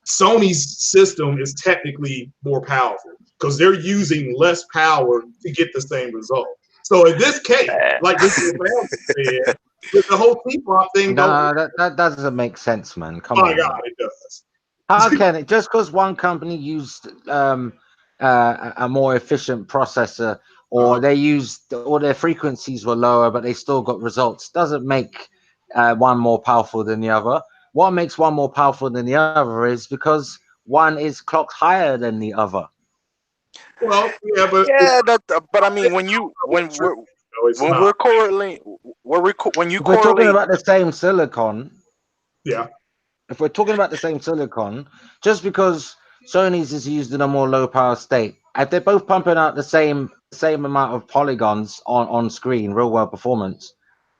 Sony's system is technically more powerful because they're using less power to get the same result. So in this case, like this is said, with the whole T-flop thing, that doesn't make sense, man. Come on. My God, it does. How can it? Just because one company used a more efficient processor, or their frequencies were lower, but they still got results, doesn't make one more powerful than the other. What makes one more powerful than the other is because one is clocked higher than the other. Well, yeah, but but I mean, when we're correlating, when we're talking about the same silicon. Yeah. If we're talking about the same silicon, just because Sony's is used in a more low power state, if they're both pumping out the same amount of polygons on screen, real world performance,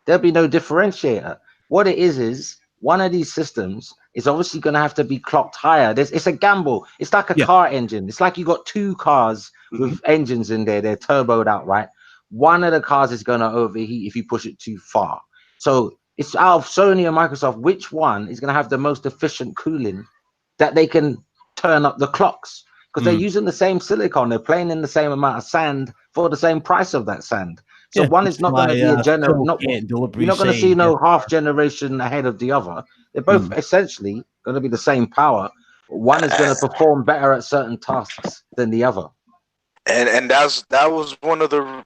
there'll be no differentiator. What it is one of these systems is obviously going to have to be clocked higher. It's a gamble. It's like a car engine. It's like you got two cars with engines in there. They're turboed out, right? One of the cars is going to overheat if you push it too far. So it's out of Sony and Microsoft, which one is going to have the most efficient cooling that they can turn up the clocks? Because they're using the same silicon. They're playing in the same amount of sand for the same price of that sand. So one is not going to be a general. You're not going to see no half generation ahead of the other. They're both essentially going to be the same power. One is going to perform better at certain tasks than the other. And that was one of the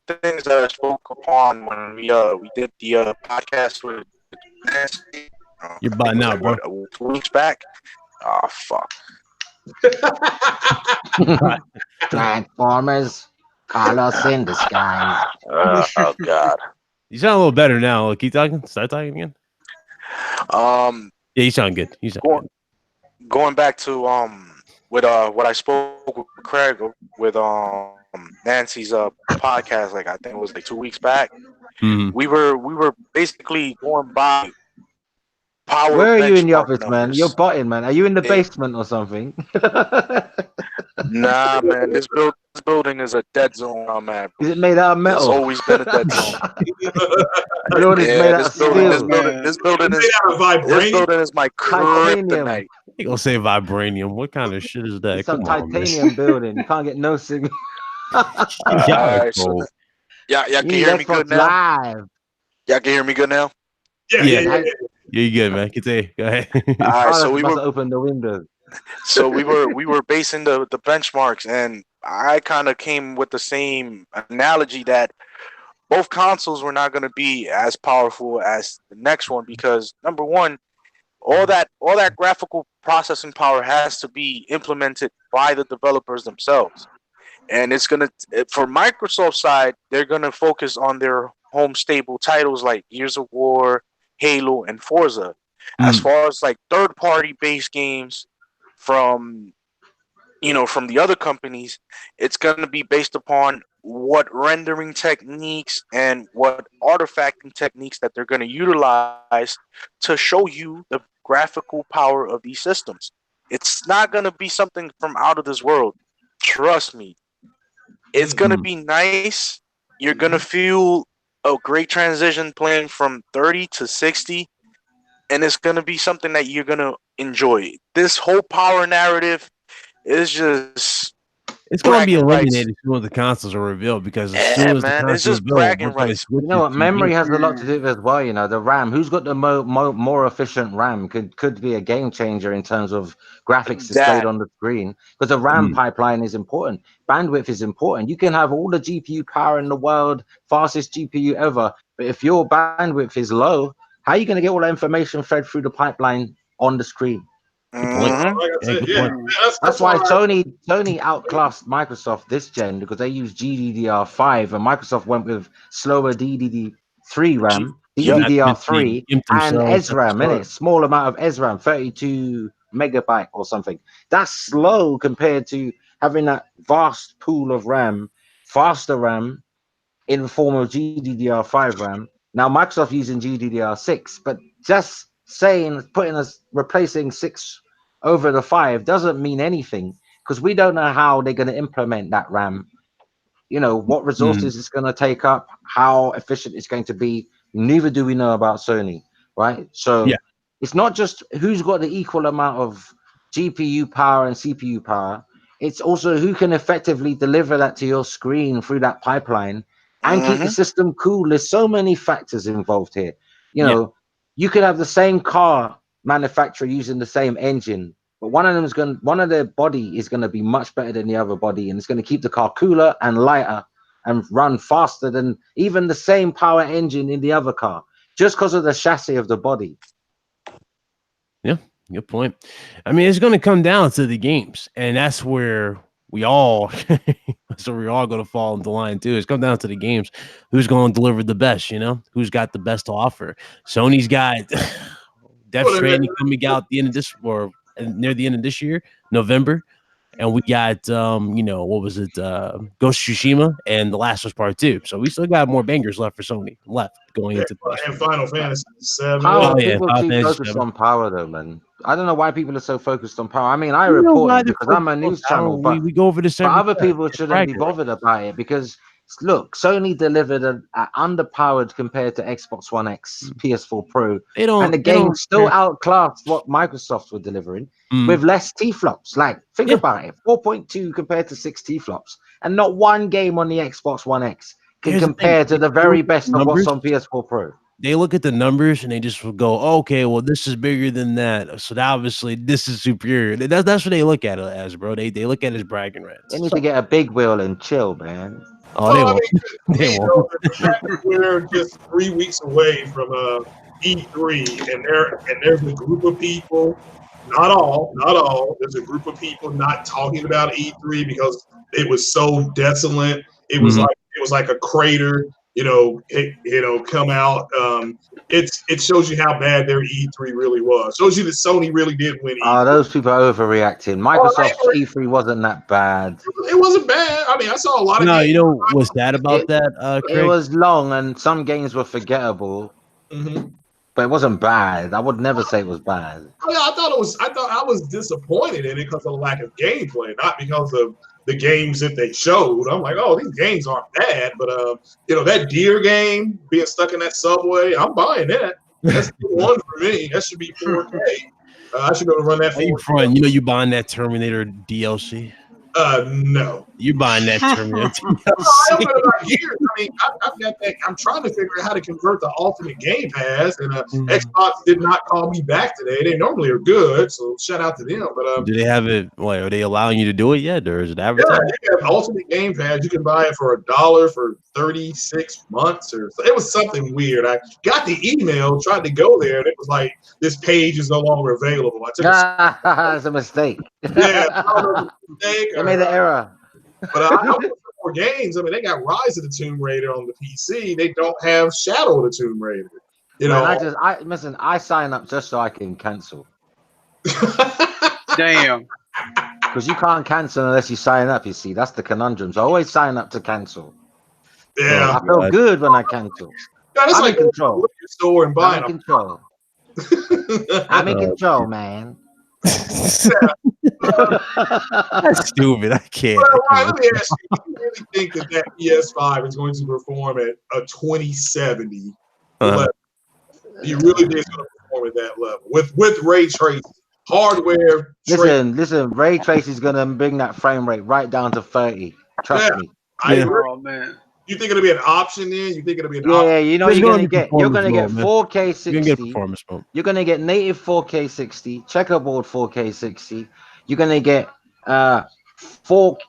things that I spoke upon when we did the podcast with Nancy. You're butting out, bro. 2 weeks back. Oh fuck. Transformers. Carlos in disguise. Oh God. You sound a little better now. Keep talking. Start talking again. Yeah, you sound good. Going back to with what I spoke with Craig with Nancy's podcast, like I think it was like 2 weeks back. We were basically going by power. Where are you in the office, man? You're butting, man. Are you in the basement or something? Nah, man. This building is a dead zone. I'm at. Is it made out of metal? It's always been a dead zone. This building is my kryptonite. You gonna say vibranium? What kind of shit is that? It's a titanium building. You can't get no signal. Y'all can hear me good now. Y'all can hear me good now. Yeah, you good, man. Continue. Go ahead. All right, so we must open the window. So we were basing the benchmarks, and I kind of came with the same analogy that both consoles were not going to be as powerful as the next one because number one, all that graphical processing power has to be implemented by the developers themselves, and it's gonna for Microsoft side they're gonna focus on their home stable titles like Gears of War, Halo, and Forza. As far as like third-party based games from the other companies, it's going to be based upon what rendering techniques and what artifacting techniques that they're going to utilize to show you the graphical power of these systems. It's not going to be something from out of this world. Trust me. It's going to be nice. You're going to feel a great transition playing from 30 to 60, and it's gonna be something that you're gonna enjoy. This whole power narrative is just It's going to be bragging rights. eliminated as soon as the consoles are revealed because as Yeah, soon as the man, it's console is just built, bragging we're going to rights. switch You know what? it to Memory game. has a lot to do with it as well. You know, the RAM. Who's got the more efficient RAM could be a game changer in terms of graphics displayed That on the screen. Because the RAM pipeline is important. Bandwidth is important. You can have all the GPU power in the world, fastest GPU ever, but if your bandwidth is low, how are you going to get all that information fed through the pipeline on the screen? Good point. Like I Yeah, said, good yeah, point. That's why Sony outclassed Microsoft this gen because they used GDDR5 and Microsoft went with slower DDD3 RAM, Yep. DDR3 Gimped and themselves at the SRAM, start. innit? Small amount of SRAM, 32 megabyte or something. That's slow compared to having that vast pool of RAM, faster RAM in the form of GDDR5 RAM. Now Microsoft using GDDR6, but just saying replacing 6 over the 5 doesn't mean anything because we don't know how they're going to implement that RAM. You know what resources it's going to take up, how efficient it's going to be. Neither do we know about Sony, right? So Yeah. it's not just who's got the equal amount of GPU power and CPU power. It's also who can effectively deliver that to your screen through that pipeline and keep the system cool. There's so many factors involved here. You know, you could have the same car manufacturer using the same engine, but one of their body is gonna be much better than the other body, and it's gonna keep the car cooler and lighter and run faster than even the same power engine in the other car, just because of the chassis of the body. Yeah, good point. I mean, it's going to come down to the games, and that's where we all, so we're all going to fall into line too. It's come down to the games. Who's going to deliver the best? You know, who's got the best to offer? Sony's got Death Stranding coming out at the end of this or near the end of this year, November. And we got you know, what was it? Ghost of Tsushima and The Last of Us Part 2. So we still got more bangers left for Sony going into and Final Fantasy 7. Power, Oh, yeah, people Final too Fantasy focused 7. on power though, man. I don't know why people are so focused on power. I mean, I You know report why it they're because I'm a focused on news power? channel, but we go over this every other time. people It's shouldn't be bragging rights. bothered about it because look, Sony delivered a underpowered compared to Xbox One X, PS4 Pro, They don't. and the they don't game still care. outclassed what Microsoft were delivering with less T-flops. Like, think about it, 4.2 compared to 6 T-flops, and not one game on the Xbox One X can Here's the thing, compare to if the you very look at best the of what's numbers, on PS4 Pro. they look at the numbers and they just will go, okay, well, this is bigger than that, so obviously this is superior. That's what they look at it as, bro. They look at it as bragging They rights. need to get a big wheel and chill, man. Oh, they Well, I won't. mean, They you won't. know, the fact that we're just 3 weeks away from E3, and there's a group of people, not all. There's a group of people not talking about E3 because it was so desolate. It was like a crater. Come out. It shows you how bad their E3 really was. Shows you that Sony really did win E3. Those people are overreacting. Microsoft's E3 wasn't that bad. It wasn't bad. I mean, I saw a lot of No, games. you know what's sad about that, It Craig? was long and some games were forgettable, but it wasn't bad. I would never say it was bad. I thought I was disappointed in it because of the lack of gameplay, not because of the games that they showed. I'm like, oh, these games aren't bad, but that deer game, being stuck in that subway, I'm buying that. That's the one for me. That should be 4K. I should be able to run that. Are you front? You know you buying that Terminator DLC? No. You're buying that Terminator DLC. I don't know about years. I mean, I've got that. I'm trying to figure out how to convert the Ultimate Game Pass, and Xbox did not call me back today. They normally are good, so shout out to them. But do they have it? Like, are they allowing you to do it yet, or is it advertised? Yeah, you have Ultimate Game Pass. You can buy it for $1 for 36 months, or so. It was something weird. I got the email, tried to go there, and it was like this page is no longer available. I took That's a mistake. yeah, I don't know if it's a mistake They made the error. But I looked for more games. I mean, they got Rise of the Tomb Raider on the PC. They don't have Shadow of the Tomb Raider. Man, I sign up just so I can cancel. Damn. Because you can't cancel unless you sign up, you see. That's the conundrum. So I always sign up to cancel. Yeah. I feel good when I cancel. That's I'm like in control. going to the store and buying I'm in control. I'm in control, man. That's stupid. I can't. Well, I Ryan, let me ask you: do you really think that PS5 is going to perform at a 2070 level? Do you really think it's going to perform at that level with ray tracing, hardware? Listen. Ray tracing is gonna bring that frame rate right down to 30. Trust me. I agree. Oh man. You think it'll be an option then? You think it'll be an Yeah, option? you know There's you're gonna gonna be get. You're gonna get performance 4K You're gonna get 60. performance bump. You're gonna get native 4K 60, checkerboard 4K 60. You're gonna get checkerboard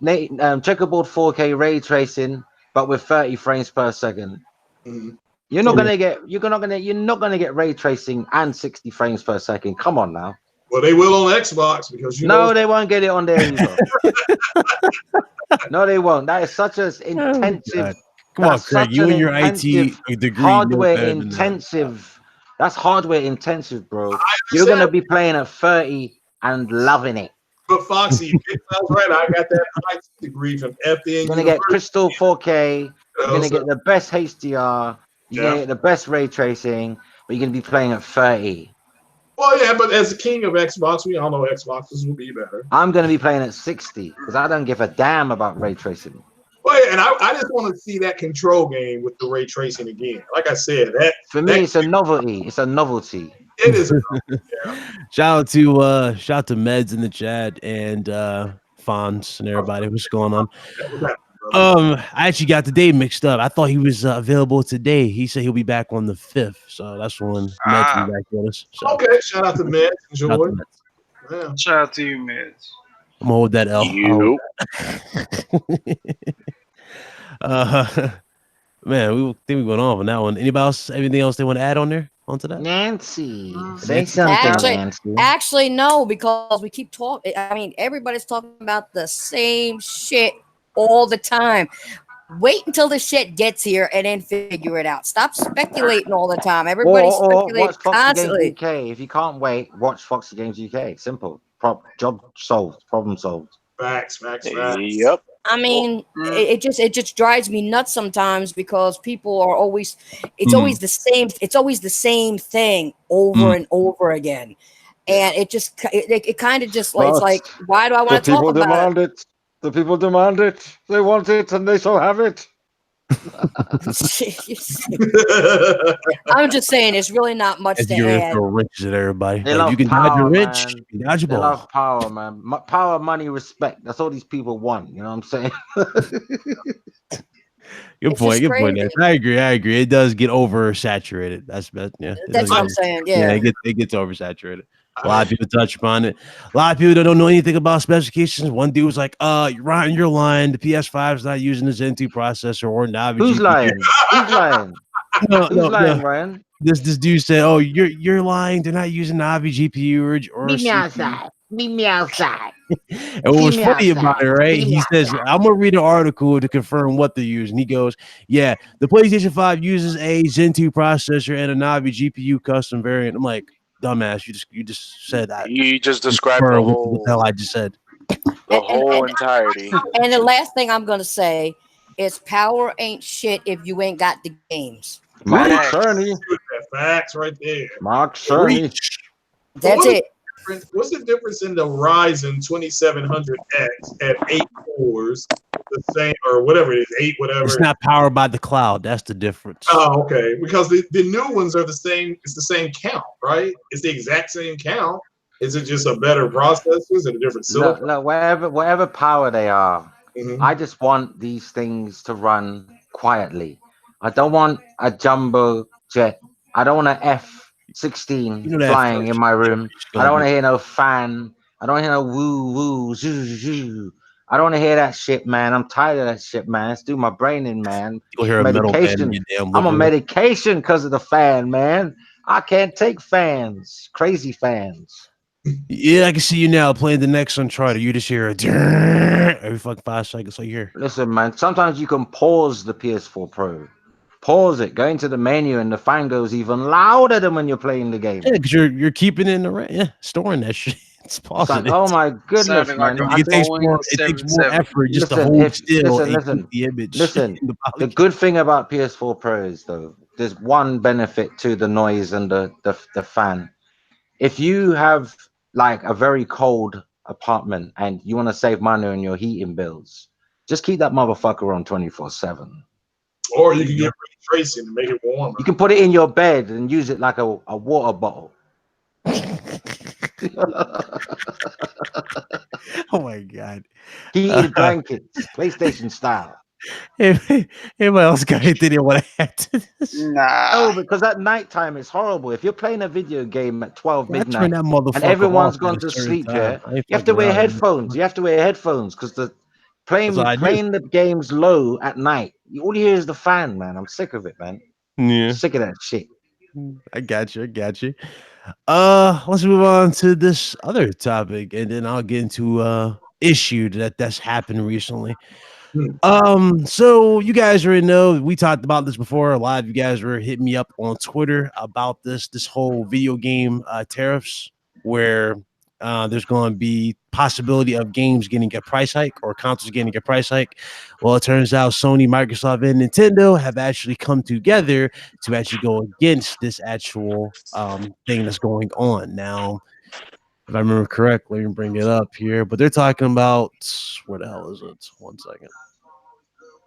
4K ray tracing, but with 30 frames per second. Mm-hmm. You're not gonna get ray tracing and 60 frames per second. Come on now. Well, they will on Xbox because you know No, they won't get it on there either. No, they won't. That is such an intensive. Come on, That's Craig. such You an and your IT intensive degree. know hardware better than that. intensive. That's hardware intensive, bro. You're gonna be playing at 30 and loving it. But Foxy, it sounds right. I got that IT degree from FN. You're gonna get crystal 4K. You're gonna get the best HDR. You're gonna get the best ray tracing, but you're gonna be playing at 30. Well, yeah, but as the king of Xbox, we all know Xboxes will be better. I'm gonna be playing at 60 because I don't give a damn about ray tracing. Well, yeah, and I just want to see that control game with the ray tracing again. Like I said, for me, it's a novelty. It's a novelty. It is. Shout out to Meds in the chat and Fonz and everybody. What's going on? I actually got the day mixed up. I thought he was available today. He said he'll be back on the 5th, so that's when Meds will be back with us. So. Okay, shout out to Meds. Enjoy. Shout out to you, Meds. I'm gonna hold that L. Man, we think we went off on that one. Anybody else? Anything else they want to add on there? Onto that? Nancy, say something. Nancy. Actually, no, because we keep talking. I mean, everybody's talking about the same shit all the time. Wait until the shit gets here and then figure it out. Stop speculating all the time. Everybody speculates constantly. UK. If you can't wait, watch Foxy Games UK. Simple. Job solved. Problem solved. Facts. Yep. I mean, it just drives me nuts sometimes because people are always, it's always the same. It's always the same thing over and over again, and it kind of just like, it's like, why do I want to talk about it? The people demand it. They want it, and they shall have it. I'm just saying, it's really not much to add. Riches at everybody. They like, love you can power, dodge your rich. man. You can dodge your They ball. love power, man. Power, money, respect. That's all these people want. You know what I'm saying? Good point. Nancy. I agree. It does get oversaturated. That's what I'm saying. Yeah, it gets oversaturated. A lot of people touch upon it. A lot of people don't know anything about specifications. One dude was like, Ryan, you're lying. The PS5 is not using the Zen 2 processor or Navi. Who's lying? Who's lying? Who's lying, Ryan? This dude said, "Oh, you're lying. They're not using Navi GPU or Meet me outside. Meet me outside." And what was funny about it, right? He says, "I'm gonna read an article to confirm what they're using." He goes, "Yeah, the PlayStation 5 uses a Zen 2 processor and a Navi GPU custom variant." I'm like, "Dumbass, you just said that. You just described the whole. What the hell I just said? The whole entirety." And the last thing I'm gonna say is, power ain't shit if you ain't got the games. Mark Cerny. Facts right there. Mark Cerny. That's it. What's the difference in the Ryzen 2700X at 8 cores, the same or whatever it is, 8 whatever? It's not powered by the cloud. That's the difference. Oh, okay. Because the new ones are the same. It's the same count, right? It's the exact same count. Is it just a better processor? Is it a different silicon? Look, whatever power they are, I just want these things to run quietly. I don't want a jumbo jet. I don't want an F-16 flying in my room. I don't want to hear no fan. I don't want to hear no woo woo zoo zoo. I don't want to hear that shit, man. I'm tired of that shit, man. Let's do my brain in, man. You'll hear medication. I'm on medication because of the fan, man. I can't take fans. Crazy fans. Yeah, I can see you now playing the next Uncharted. You just hear a every fucking 5 seconds. So you hear. Listen, man. Sometimes you can pause the PS4 Pro. Pause it. Go into the menu, and the fan goes even louder than when you're playing the game. Yeah, because you're keeping it in the storing that shit. It's pausing. Like, oh my goodness, man! It takes more effort just to hold still and keep the image. Listen, the good thing about PS4 Pros, though, there's one benefit to the noise and the fan. If you have like a very cold apartment and you want to save money on your heating bills, just keep that motherfucker on 24/7. Or you can get ray tracing to make it warmer. You can put it in your bed and use it like a water bottle. Oh my god. Heated blankets, PlayStation style. Anybody else got anything they want to add to this? Nah. Oh, because at nighttime it's horrible. If you're playing a video game at 12 I turn midnight that motherfucker and everyone's off gone at a to certain sleep, time. yeah, I ain't you have to fucking wear around. headphones. You have to wear headphones because the playing That's what I do. the games low at night. All you hear is the fan, man. I'm sick of it, man. Yeah, Sick of that shit. I got you. I got you. Let's move on to this other topic, and then I'll get into issue that's happened recently. So you guys already know we talked about this before. A lot of you guys were hitting me up on Twitter about this whole video game tariffs, where there's going to be possibility of games getting a price hike or consoles getting a price hike. Well, it turns out Sony, Microsoft, and Nintendo have actually come together to actually go against this actual thing that's going on now. If I remember correctly, let me bring it up here. But they're talking about, where the hell is it? 1 second.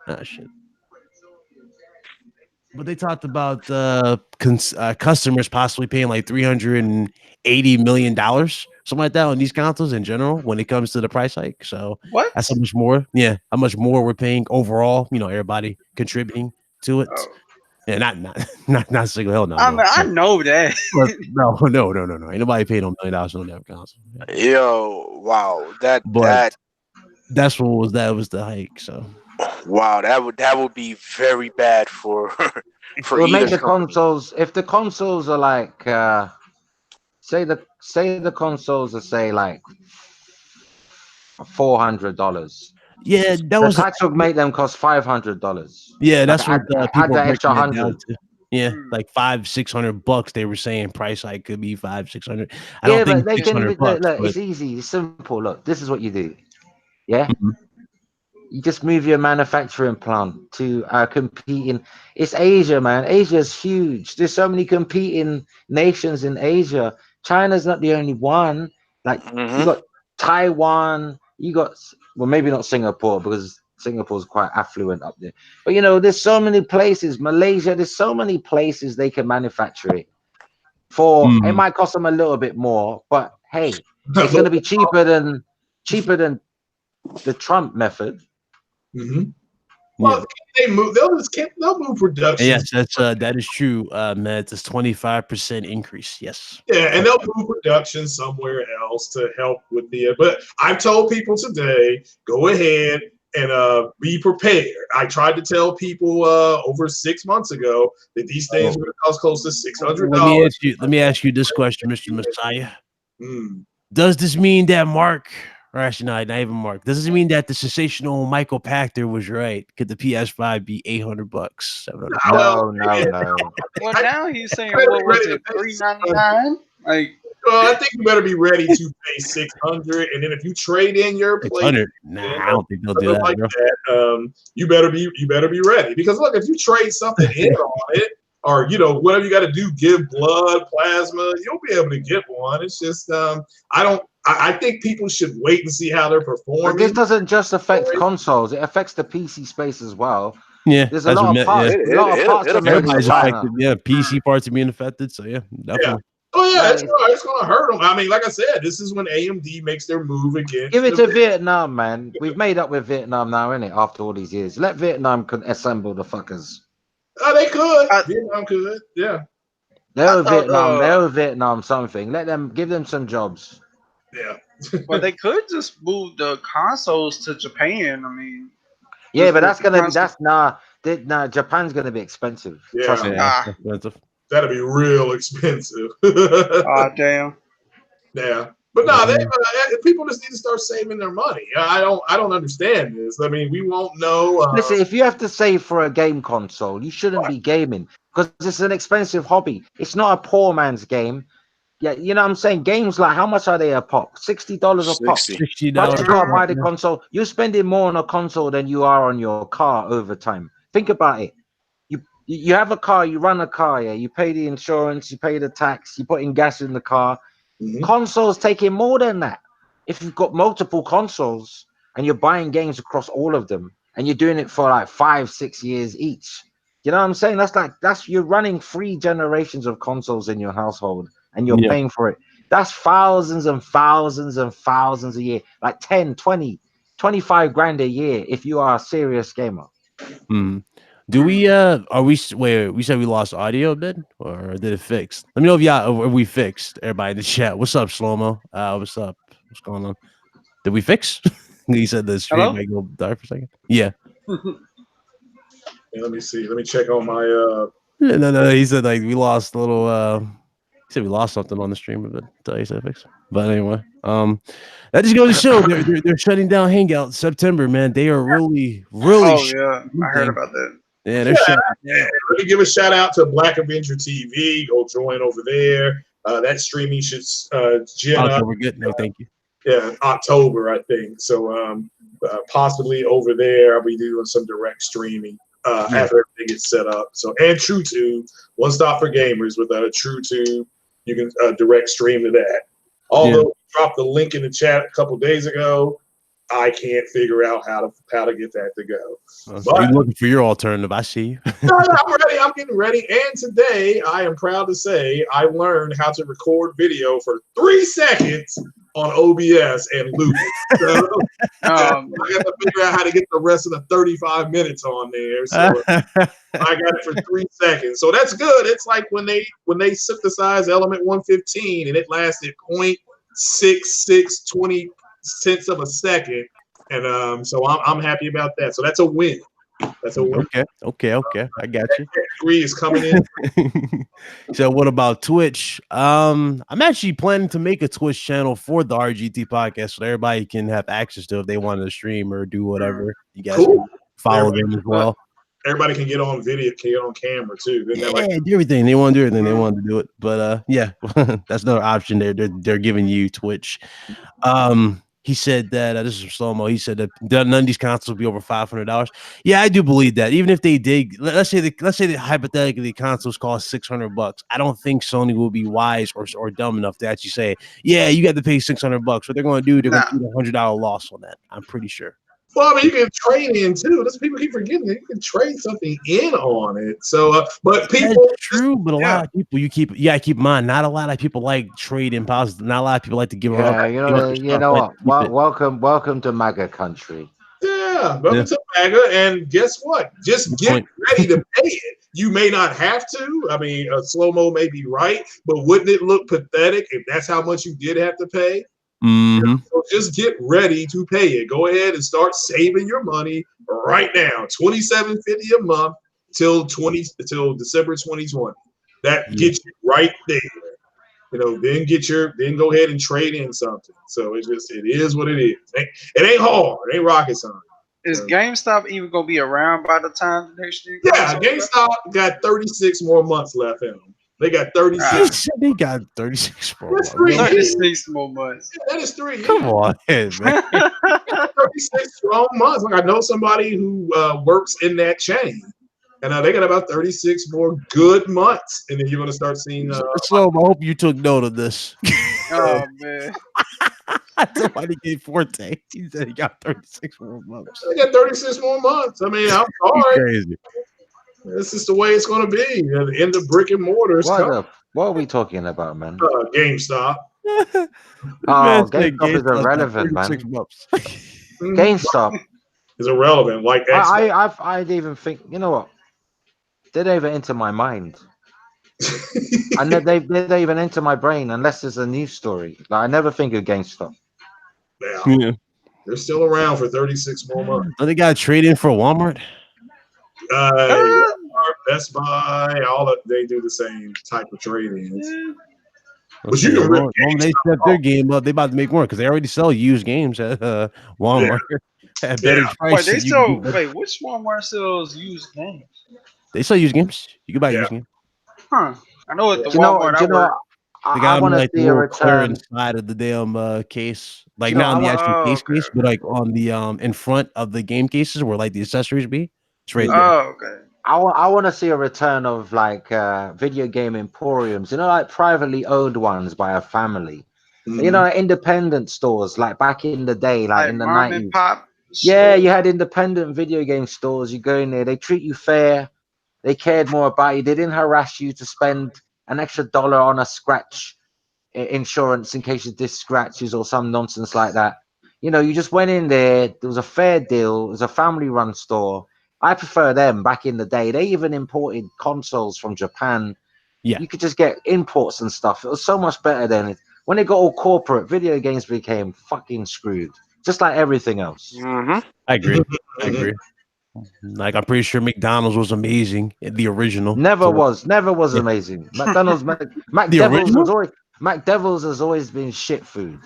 Ah, shit. But they talked about customers possibly paying like $380 million, something like that, on these consoles in general when it comes to the price hike. So What? that's how much more. Yeah, how much more we're paying overall. You know, everybody contributing to it. Oh. Yeah, not single. Hell no. I mean, I know that. No. Ain't nobody paying $1 million on that console. Yo, wow, But that's what was that was the hike. So wow, that would be very bad for It will make either the company. consoles, if the consoles are like say the consoles are say like $400. yeah, that The was tax would make them cost $500. yeah, that's Like, what add people that are extra breaking it down 100. to. Yeah, Hmm. like $500-600. They were saying price hike could be $500-600. I Yeah, don't think but they can $600. look, But it's easy, it's simple. Look, this is what you do. Yeah, Mhm. you just move your manufacturing plant to competing. It's Asia, man. Asia's huge. There's so many competing nations in Asia. China's not the only one. Like you got Taiwan, you got, well, maybe not Singapore because Singapore's quite affluent up there. But you know, there's so many places. Malaysia, there's so many places they can manufacture it for. It Mhm. might cost them a little bit more, but hey, it's going to be cheaper than the Trump method. Mhm. Yeah. Well, they move. They'll move production. Yes, that is true, Matt. It's 25% increase. Yes. Yeah, and they'll move production somewhere else to help with the. But I've told people today, go ahead and be prepared. I tried to tell people over 6 months ago that these things were going to cost close to $600. Let me ask you this question, Mr. Messiah. Mm. Does this mean that Mark, or actually not even Mark, does this mean that the sensational Michael Pachter was right? Could the PS5 be $800, $700? No. Well, now he's saying, Better what be was ready it, to pay $399? Like, Well, I think you better be ready to pay 600, and then if you trade in your place, 600? Nah, I don't think they'll do that, like bro. that, you better be ready, because look, if you trade something in on it, or whatever you got to do, give blood, plasma, you'll be able to get one. It's just I think people should wait and see how they're But performing. this doesn't just affect consoles; it affects the PC space as well. Yeah, There's a lot of parts. It- A lot of it- parts it are made in everybody's China. affected. Yeah, PC parts are being affected. So yeah, definitely. Oh yeah, Like, it's gonna hurt them. I mean, like I said, this is when AMD makes their move against. give it to Vietnam, man. We've made up with Vietnam now, innit? After all these years, let Vietnam assemble the fuckers. They could. Vietnam could. Yeah. They I owe thought, Vietnam. They owe Vietnam something. Give them some jobs. Yeah. well, they could just move the consoles to Japan. I mean, Yeah, but just that's move the gonna be Japan's gonna be expensive. Yeah. Trust me. Ah. That'd be real expensive. Oh, damn. Yeah, but no, people just need to start saving their money. I don't understand this. I mean, we won't know. Listen, if you have to save for a game console, you shouldn't be gaming because it's an expensive hobby. It's not a poor man's game. Yeah, you know what I'm saying? Games like, how much are they a pop? $60 a pop. $60. But you can't buy the console. You're spending more on a console than you are on your car over time. Think about it. You have a car, you run a car, yeah. You pay the insurance, you pay the tax, you put in gas in the car. Consoles taking more than that. If you've got multiple consoles and you're buying games across all of them and you're doing it for like 5-6 years each, you know what I'm saying? That's you're running 3 generations of consoles in your household and you're paying for it. That's thousands and thousands and thousands a year, like 10, 20, 25 grand a year if you are a serious gamer. Do we are we wait, we said we lost audio a bit or did it fix? Let me know if we fixed. Everybody in the chat. What's up, Slow-Mo? What's up? What's going on? Did we fix? He said the stream might go dark for a second. Yeah. Let me see. Let me check on my No. He said like we lost a little he said we lost something on the stream of it. Tell you said fix. But anyway, that just goes to show they're shutting down Hangout September, man. They are really Oh yeah, I heard about that. Yeah, they're shutting down. Let me give a shout out to Black Avenger TV. Go join over there. That streaming should gin up. We're good. No, thank you. Yeah, October, I think. So possibly over there, I'll be doing some direct streaming after everything gets set up. So and TrueTube, one stop for gamers with TrueTube. You can direct stream to that. Although we dropped the link in the chat a couple days ago, I can't figure out how to get that to go. But you're looking for your alternative. I see you. No, I'm ready. I'm getting ready. And today, I am proud to say I learned how to record video for 3 seconds on OBS and loop it. So I got to figure out how to get the rest of the 35 minutes on there. So I got it for 3 seconds. So that's good. It's like when they synthesized Element 115 and it lasted 0.6620 cents of a second, and so I'm happy about that. So that's a win. That's a win. Okay. I got you. 3 is coming in. So what about Twitch? I'm actually planning to make a Twitch channel for the RGT podcast so everybody can have access to it if they want to stream or do whatever. You guys can follow them as well. Everybody can get on video, can get on camera too. Do everything they want to do. Everything they want to do it. But that's another option. They're giving you Twitch. He said that this is Slow-Mo. He said that none of these consoles will be over $500. Yeah, I do believe that. Even if they did, let's say that hypothetically the consoles cost $600. I don't think Sony will be wise or dumb enough to actually say, yeah, you got to pay $600. What they're going to do, they're going to do $100 loss on that. I'm pretty sure. Well, I mean, you can trade in too. That's people keep forgetting that you can trade something in on it. So, but people, that's true. But a lot of people, keep in mind, not a lot of people like trading positive. Not a lot of people like to give up. You know what? Welcome to MAGA country. Yeah, welcome to MAGA, and guess what? Just get ready to pay it. You may not have to. I mean, Slow-Mo may be right, but wouldn't it look pathetic if that's how much you did have to pay? Mm-hmm. So just get ready to pay it. Go ahead and start saving your money right now. $27.50 a month till December 2020. That gets you right there. Then go ahead and trade in something. So it is what it is. It ain't hard. It ain't rocket science. Is GameStop even gonna be around by the time the next year? Yeah, GameStop got 36 more months left in them. They got 36. They got 36 more months. 36 more months. Yeah, that is 3 years. Come on, man. 36 strong months. Like I know somebody who works in that chain, and they got about 36 more good months, and then you're gonna start seeing. Slow. I hope you took note of this. Oh man. Somebody gave Forte. He said he got 36 more months. They got 36 more months. I mean, I'm sorry. Crazy. This is the way it's going to be. The end of brick and mortar. What are we talking about, man? GameStop. GameStop is irrelevant, man. GameStop is irrelevant. Like I'd even think, you know what? They don't even enter my mind. And they don't even enter my brain unless there's a news story. Like I never think of GameStop. Yeah. They're still around for 36 more months. Oh, they got a trade in for Walmart. Best Buy, they do the same type of trade-ins. But you can they step their game up. They about to make more because they already sell used games at Walmart at better price. Wait, which Walmart sells used games? They sell used games. You can buy used games. Huh? I know at the Walmart. They got them like the clear inside of the damn case, like not on the actual case, but like on the in front of the game cases where like the accessories be. It's right there. Oh, okay. I want to see a return of like video game emporiums, like privately owned ones by a family You know, independent stores like back in the day, like in the mom and 90s. pop. Yeah, store. you had independent video game stores. You go in there, they treat you fair. They cared more about you. They didn't harass you to spend an extra $1 on a scratch insurance in case your disc scratches or some nonsense like that. You know, you just went in there. There was a fair deal. It was a family-run store. I prefer them back in the day. They even imported consoles from Japan. Yeah. You could just get imports and stuff. It was so much better than when it got all corporate. Video games became fucking screwed, just like everything else. Mm-hmm. I agree. I agree. Like I'm pretty sure McDonald's was amazing. The original Never was amazing. McDonald's, McDeville's has always been shit food.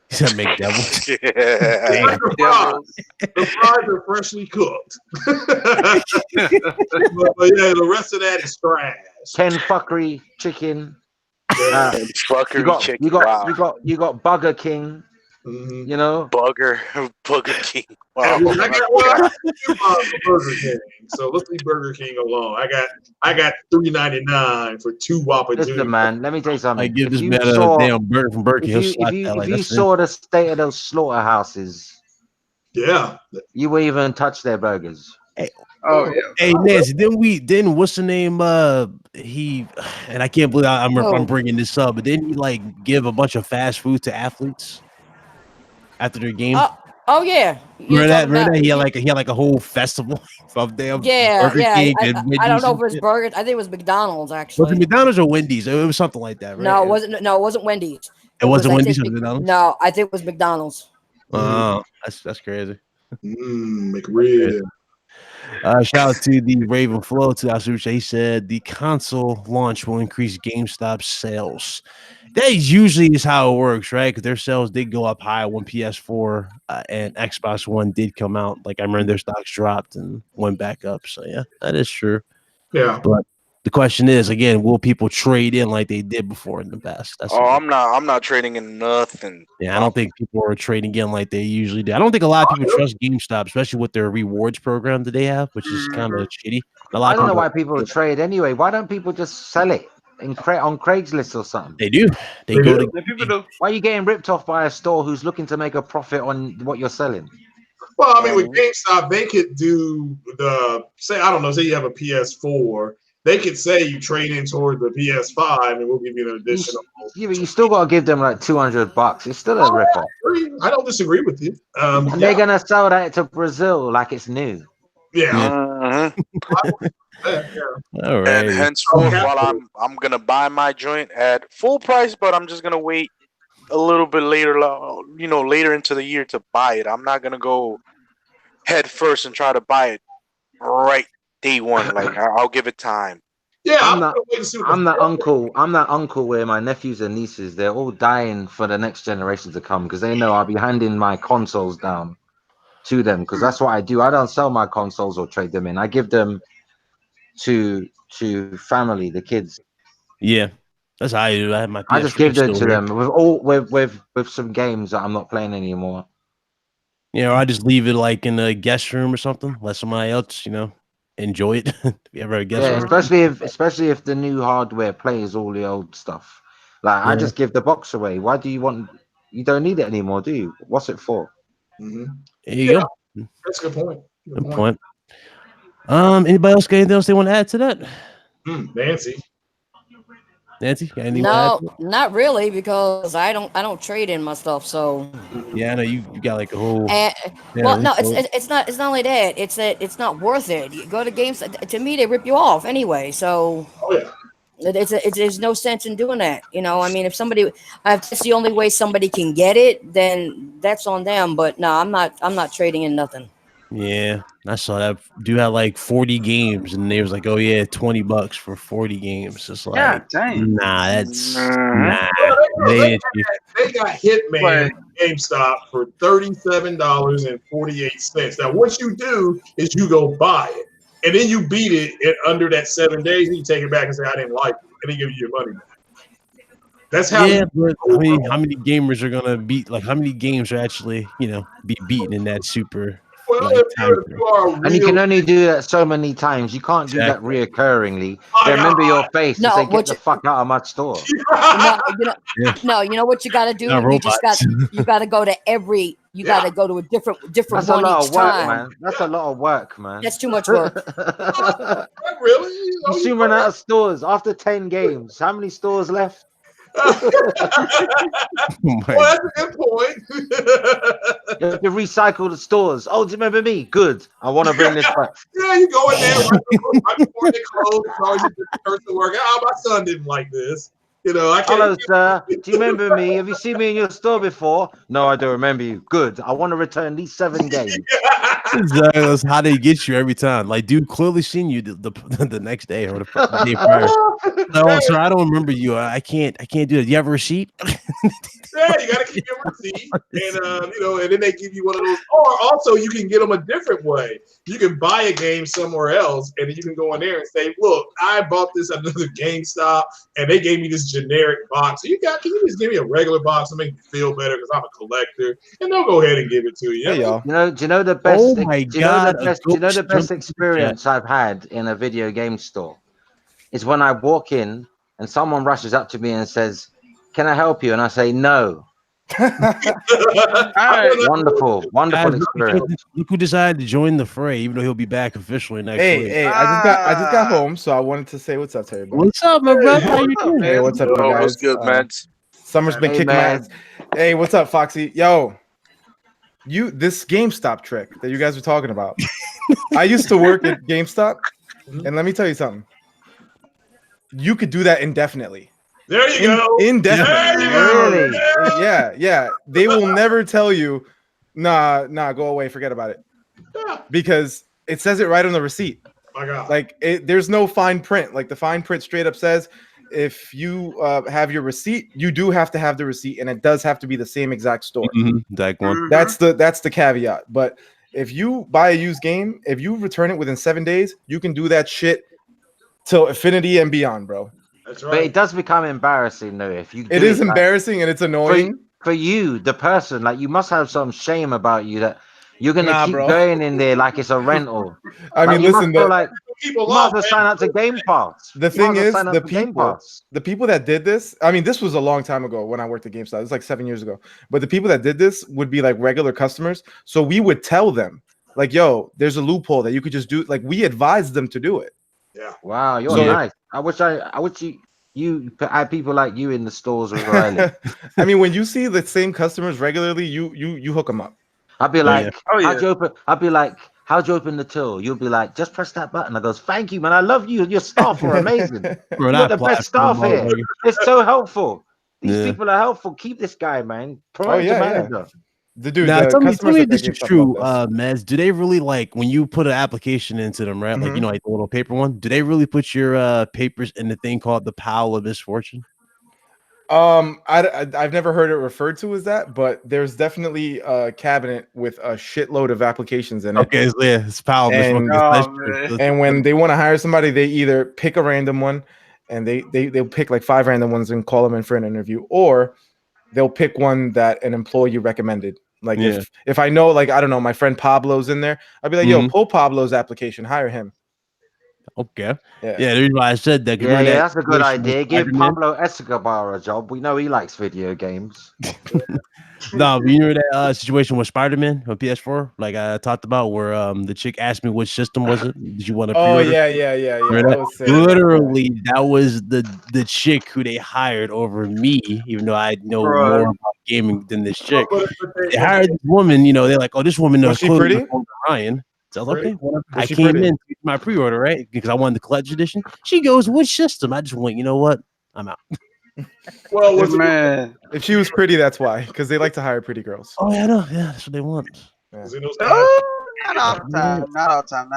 He said McDevils. Yeah. The fries are freshly cooked. but yeah, the rest of that is trash. Ken fuckery chicken. Fuckery You got Burger King. Mm-hmm. You know, Burger King. Wow. I got Burger King, so let's leave Burger King alone. I got $3.99 for 2 Whopper listen, Juniors. man. Let me tell you something. I give this man a damn burger from Burger King. If you saw the state of those slaughterhouses, Yeah, you wouldn't even touch their burgers. Oh yeah. Hey Nancy, didn't what's the name? He and I can't believe I'm bringing this up, but didn't he like give a bunch of fast food to athletes after their game? Oh yeah. Remember that? He had like a whole festival of damn Burger King and I don't know if Wendy's it was and burgers. I think it was McDonald's shit. actually. Was it McDonald's or Wendy's? It was something like that, right? No, it wasn't. No, it wasn't Wendy's. It wasn't I Wendy's. think It was McDonald's. No, I think it was McDonald's. Oh, that's crazy. McRib. Shout out to the Raven Flow to Asucha. He said the console launch will increase GameStop sales. That usually is how it works, right? Because their sales did go up high when PS4 and Xbox One did come out. Like I remember their stocks dropped and went back up. So yeah, that is true. Yeah. But the question is again, will people trade in like they did before in the past? I'm not trading in nothing. Yeah, I don't think people are trading in like they usually do. I don't think a lot of people trust GameStop, especially with their rewards program that they have, which is kind of shitty. I don't know why people trade anyway. Why don't people just sell it on Craigslist or something? They do. They go to. People do. Why are you getting ripped off by a store who's looking to make a profit on what you're selling? Well, I mean, with GameStop, they could do say you have a PS4. They could say you trade in toward the PS5 and we'll give you an additional. Yeah, but you still got to give them like $200. It's still a ripoff. I don't disagree with you. And they're going to sell that to Brazil like it's new. Yeah. All right. And henceforth, while I'm gonna buy my joint at full price, but I'm just gonna wait a little bit later, later into the year to buy it. I'm not gonna go head first and try to buy it right day one. Like I'll give it time. Yeah, I'm that uncle where my nephews and nieces, they're all dying for the next generation to come because they know I'll be handing my consoles down to them because that's what I do. I don't sell my consoles or trade them in. I give them to family, the kids. Yeah, that's how I do. I have my. I just give them to them with some games that I'm not playing anymore. I just leave it like in the guest room or something. Let somebody else, enjoy it. If you ever guess, especially if the new hardware plays all the old stuff. Like I just give the box away. Why do you want? You don't need it anymore, do you? What's it for? Mm-hmm. There you go. That's a good point. Good point. Anybody else got anything else they want to add to that? Nancy, got anything? No, not really, because I don't trade in my stuff. So yeah, I know you got like a whole. Well, no, it's not only that. It's that it's not worth it. You go to games. To me, they rip you off anyway. So there's no sense in doing that. I mean, if it's the only way somebody can get it, then that's on them. But no, I'm not trading in nothing. Yeah, I saw that dude had like 40 games, and they was like, "Oh yeah, $20 for 40 games." It's like, dang. Nah, that's They got Hitman GameStop for $37.48. Now, what you do is you go buy it, and then you beat it under that 7 days, and you take it back and say, "I didn't like it," and they give you your money back. That's how. Yeah, but I mean, how many gamers are gonna beat? Like, how many games are actually, be beaten in that super Well, like time if you are And you can real, only do that so many times. You can't do that reoccurringly. They remember your face No, and say, "Get what the you- fuck out of my store." No, Yeah. no, you know what you got to do? Not You just got robots. you got to go to every. You got to go to a different That's a one lot each of work, time. man. That's a lot of work, man. That's too much work. really? You soon run out of stores after 10 games. How many stores left? Oh my Well, that's a good point. You have to recycle the stores. Oh, do you remember me? Good. I want to bring this back. Yeah, you go in there right before they close. Always just the person work. Oh, my son didn't like this. You know, I can't. Hello, sir. Do you remember me? Have you seen me in your store before? No, I don't remember you. Good. I want to return these 7 games. Exactly. That's how they get you every time. Like, dude, clearly seen you the next day or the day prior. No, sir, I don't remember you. I can't do that. Do you have a receipt? Yeah, you got to keep your receipt, and you know, and then they give you one of those. Or also, you can get them a different way. You can buy a game somewhere else, and then you can go in there and say, "Look, I bought this at another GameStop, and they gave me this generic box. So can you just give me a regular box to make me feel better because I'm a collector?" And they'll go ahead and give it to you. Hey, y'all. Do you know the best? Oh my God, Do you know the best experience I've had in a video game store? Is when I walk in and someone rushes up to me and says, "Can I help you?" And I say, "No." Wonderful experience. Look who decided to join the fray, even though he'll be back officially next week. Hey, I just got home, so I wanted to say what's up to everybody. What's up, my brother? How you doing? Hey, what's up, you guys? What's good, man? Summer's been kicking my ass. Hey, what's up, Foxy? Yo, this GameStop trick that you guys were talking about. I used to work at GameStop, and let me tell you something. You could do that indefinitely. There you go. Indefinitely. Really? Yeah. They will never tell you, nah, go away, forget about it. Yeah. Because it says it right on the receipt. My God. Like, there's no fine print. Like, the fine print straight up says, if you have your receipt, you do have to have the receipt, and it does have to be the same exact store. That one. That's the caveat. But if you buy a used game, if you return it within 7 days, you can do that shit till infinity and beyond, bro. That's But right. it does become embarrassing though if you. It is embarrassing and it's annoying for you, the person. Like you must have some shame about you that you're gonna keep bro. going in there like it's a rental. I mean, listen, you might People as well sign up to Game Pass. The thing is, the people that did this, I mean, this was a long time ago when I worked at GameStop. It was like 7 years ago. But the people that did this would be like regular customers. So we would tell them, like, yo, there's a loophole that you could just do. Like, we advised them to do it. Yeah. Wow, you're nice. I wish you had people like you in the stores where I live. I mean, when you see the same customers regularly, you hook them up. I'd be like, Oh, yeah. how'd you open? I'd be like, how'd you open the till? You'll be like, just press that button. I goes, thank you, man. I love you. Your staff are amazing. Bro, You're the best staff here. It's so helpful. These people are helpful. Keep this guy, man. Promote the manager. The dude. Now, the tell me customers if that this get is GameStop true, love this. Mez. Do they really like when you put an application into them, right? Like, you know, like the little paper one. Do they really put your papers in the thing called the pile of misfortune? I've never heard it referred to as that, but there's definitely a cabinet with a shitload of applications in it. Okay, so yeah, it's pile of misfortune. And when they want to hire somebody, they either pick a random one, and they'll pick like 5 random ones and call them in for an interview, or they'll pick one that an employee recommended. Like if I know, like, I don't know, my friend Pablo's in there, I'd be like, yo, pull Pablo's application, hire him. Okay. Yeah, the reason why I said that. Yeah, that's a good idea. Give Pablo Escobar a job. We know he likes video games. No, but you remember that situation with Spider-Man on PS4? Like I talked about, where the chick asked me which system was it. Did you want to pre-order? Oh yeah. That was sick. Literally, that was the chick who they hired over me, even though I know more about gaming than this chick. They hired this woman, you know, they're like, oh, this woman knows. Was she pretty? Ryan. So I was like, okay, whatever. I she came pretty? in to my pre-order, right? Because I wanted the collector's edition. She goes, which system? I just went, you know what? I'm out. Well, man, if she was pretty, that's why, because they like to hire pretty girls. Oh yeah, no, yeah, that's what they want. not all the time. Not all the time.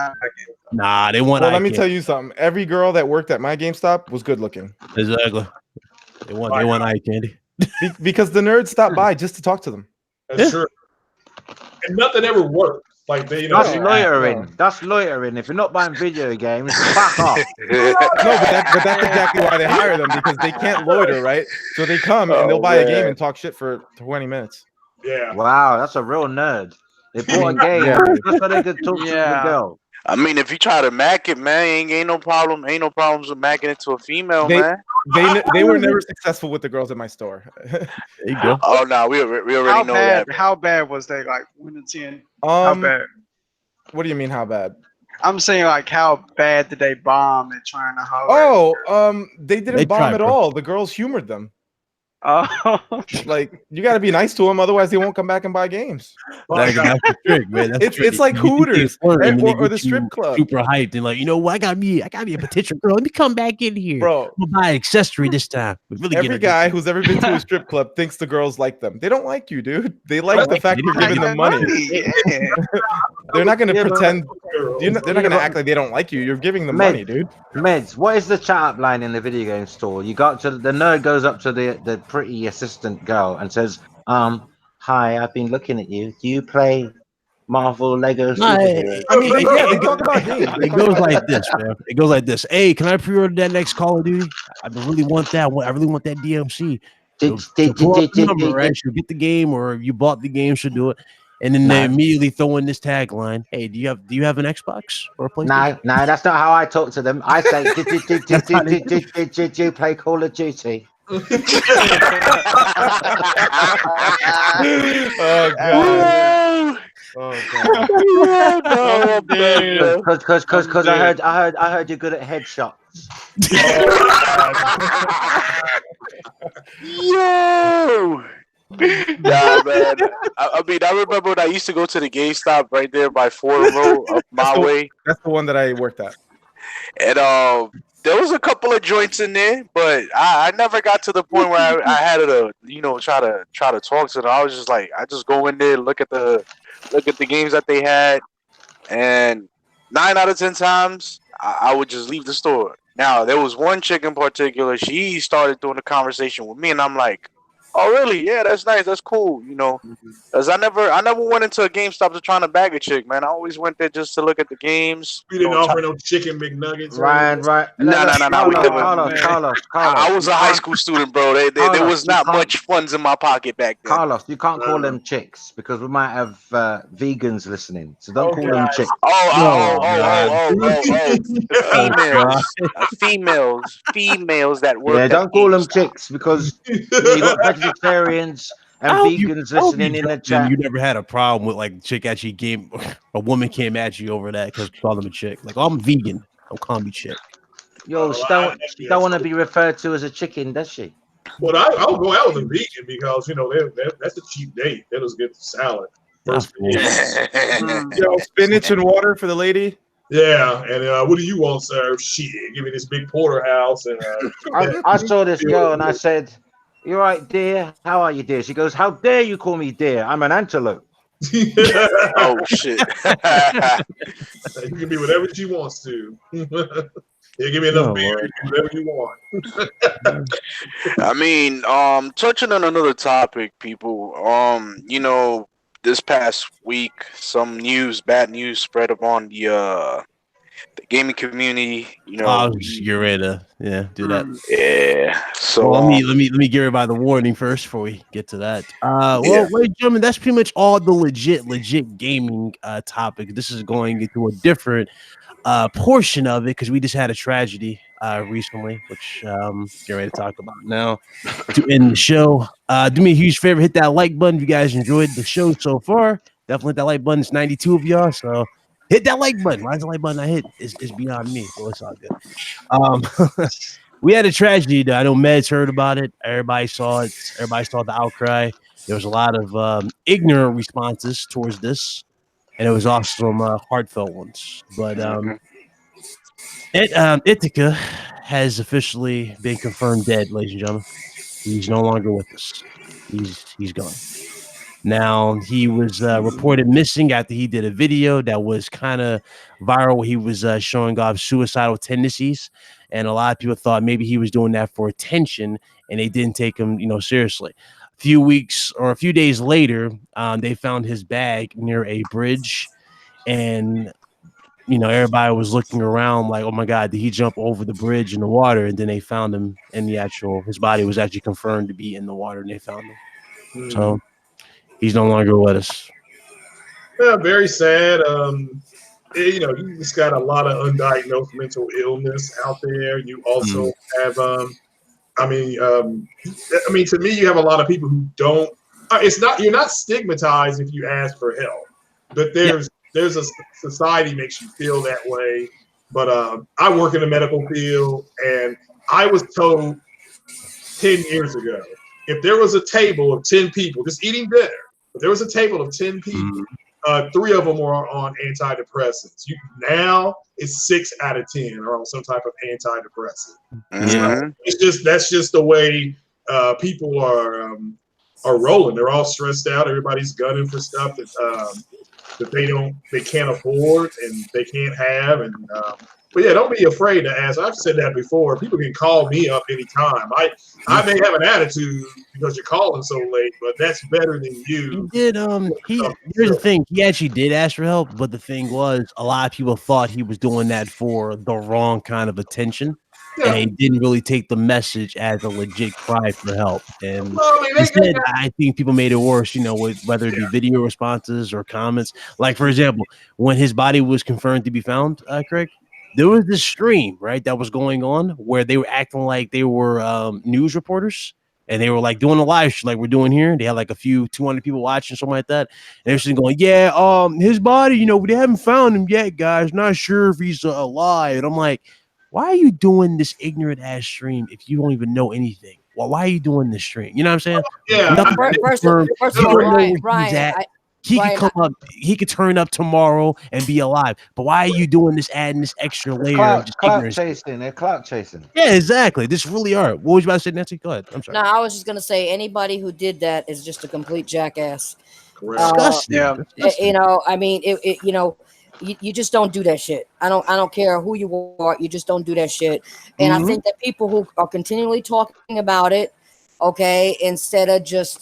Nah, they want. Well, let me tell you something. Every girl that worked at my GameStop was good looking. Exactly. They want eye candy. Because the nerds stop by just to talk to them. That's true. And nothing ever works. Like that's loitering. That's loitering. If you're not buying video games, fuck off. No, but that's exactly why they hire them, because they can't loiter, right? So they come and they'll buy a game and talk shit for 20 minutes. Yeah. Wow, that's a real nerd. They bought a game. Yeah. That's why they could talk to the girl. I mean, if you try to mac it, man, ain't no problem. Ain't no problems with macking it to a female, man. They were never successful with the girls at my store. There you go. Oh no, we already know that. How bad was they? Like 1 to 10. How bad? What do you mean? How bad? I'm saying like how bad did they bomb at trying to holler? They didn't bomb at all. The girls humored them. Oh, like you got to be nice to them, otherwise they won't come back and buy games. That's the trick, man. It's like Hooters or the strip club. Super hyped and like, you know what? I got me a potential girl. Let me come back in here, bro. We'll buy an accessory this time. Really every guy who's ever been to a strip club thinks the girls like them. They don't like you, dude. They like the fact you're giving them money. They're not going to pretend. They're not going to act like they don't like you. You're giving them money, dude. Meds, what is the chat up line in the video game store? You got to the nerd goes up to the pretty assistant girl and says, "Hi, I've been looking at you. Do you play Marvel Lego superheroes?" I mean, yeah, they talk about games. It goes like this, man. It goes like this. Hey, can I pre-order that next Call of Duty? I really want that. I really want that DMC. So get the game, or you bought the game, should do it. And then they immediately throw in this tagline: "Hey, do you have an Xbox or a PlayStation?" No, that's not how I talk to them. I say, "Did you play Call of Duty?" Oh god! Oh god! Because I heard you're good at headshots. Yo. Nah, man. I mean, I remember when I used to go to the GameStop right there by Ford Road up my way. That's the one that I worked at. And there was a couple of joints in there, but I never got to the point where I had to, try to talk to them. I was just like, I just go in there, look at the games that they had, and 9 out of 10 times I would just leave the store. Now there was one chick in particular. She started doing a conversation with me, and I'm like, "Oh, really? Yeah, that's nice. That's cool." Because I never went into a GameStop to trying to bag a chick, man. I always went there just to look at the games. We didn't offer no chicken McNuggets. Right. No. Carlos. I was a high school student, bro. There was not much funds in my pocket back then. Carlos, you can't call them chicks because we might have vegans listening, so don't call them chicks. Females that work. Yeah, don't call them chicks because you got vegetarians and vegans listening in the chat. You never had a problem with like chick actually a woman came at you over that because you call them a chick. Like, I'm vegan. Don't call me chick. Yo, she don't want to be referred to as a chicken, does she? Well, I'll go out with a vegan because that's a cheap date. Let us get the salad first. Spinach and water for the lady. Yeah, and what do you want, sir? Shit, give me this big porterhouse. And I saw this girl and I said, "You right, dear? How are you, dear?" She goes, "How dare you call me dear? I'm an antelope." Oh shit! You can be whatever she wants to. Yeah, give me enough beer, whatever you want. I mean, touching on another topic, people. This past week, some bad news spread upon the gaming community. I'll just get ready to do that. Yeah. So let me get everybody the warning first before we get to that. Ladies and gentlemen, that's pretty much all the legit gaming topic. This is going into a different portion of it because we just had a tragedy recently, which get ready to talk about now to end the show. Do me a huge favor, hit that like button if you guys enjoyed the show so far. Definitely hit that like button. It's 92 of y'all, so hit that like button. Why is the like button I hit? It's beyond me, so it's all good. We had a tragedy though. I know Meds heard about it. Everybody saw it. Everybody saw the outcry. There was a lot of ignorant responses towards this, and it was also some heartfelt ones. But Etika has officially been confirmed dead, ladies and gentlemen. He's no longer with us. He's gone. Now, he was reported missing after he did a video that was kind of viral. He was showing off suicidal tendencies, and a lot of people thought maybe he was doing that for attention, and they didn't take him, seriously. A few days later, they found his bag near a bridge, and everybody was looking around like, oh my God, did he jump over the bridge in the water? And then they found him his body was actually confirmed to be in the water, and they found him. So he's no longer with us. Yeah, very sad. You know, you just got a lot of undiagnosed mental illness out there. You also have, I mean, to me, you have a lot of people who don't. It's not you're not stigmatized if you ask for help, but there's a society makes you feel that way. But I work in the medical field, and I was told 10 years ago, if there was a table of 10 people just eating dinner, if there was a table of 10 people, 3 of them were on antidepressants. Now it's 6 out of 10 are on some type of antidepressant. So that's just the way people are rolling. They're all stressed out. Everybody's gunning for stuff that they can't afford and they can't have. And but yeah, don't be afraid to ask. I've said that before. People can call me up anytime. I may have an attitude because you're calling so late, but that's better than you. He did. Here's the thing. He actually did ask for help, but the thing was, a lot of people thought he was doing that for the wrong kind of attention. And he didn't really take the message as a legit cry for help. And instead, I think people made it worse, you know, with whether it be video responses or comments. Like, for example, when his body was confirmed to be found, Craig, there was this stream, right, that was going on where they were acting like they were news reporters. And they were like doing a live show like we're doing here. They had like a few 200 people watching, something like that. And they're just going, his body, you know, they haven't found him yet, guys. Not sure if he's alive. And I'm like, why are you doing this ignorant ass stream if you don't even know anything? Well, why are you doing this stream? You know what I'm saying? First of all, Ryan, he could come up, he could turn up tomorrow and be alive. But why are you doing this, adding this extra layer of just clout chasing? They're clout chasing. Yeah, exactly. This really are. What was you about to say, Nancy? Go ahead. I'm sorry. No, I was just gonna say anybody who did that is just a complete jackass. Disgusting. You know, I mean, you know, you just don't do that shit. I don't care who you are. You just don't do that shit. And I think that people who are continually talking about it, okay, instead of just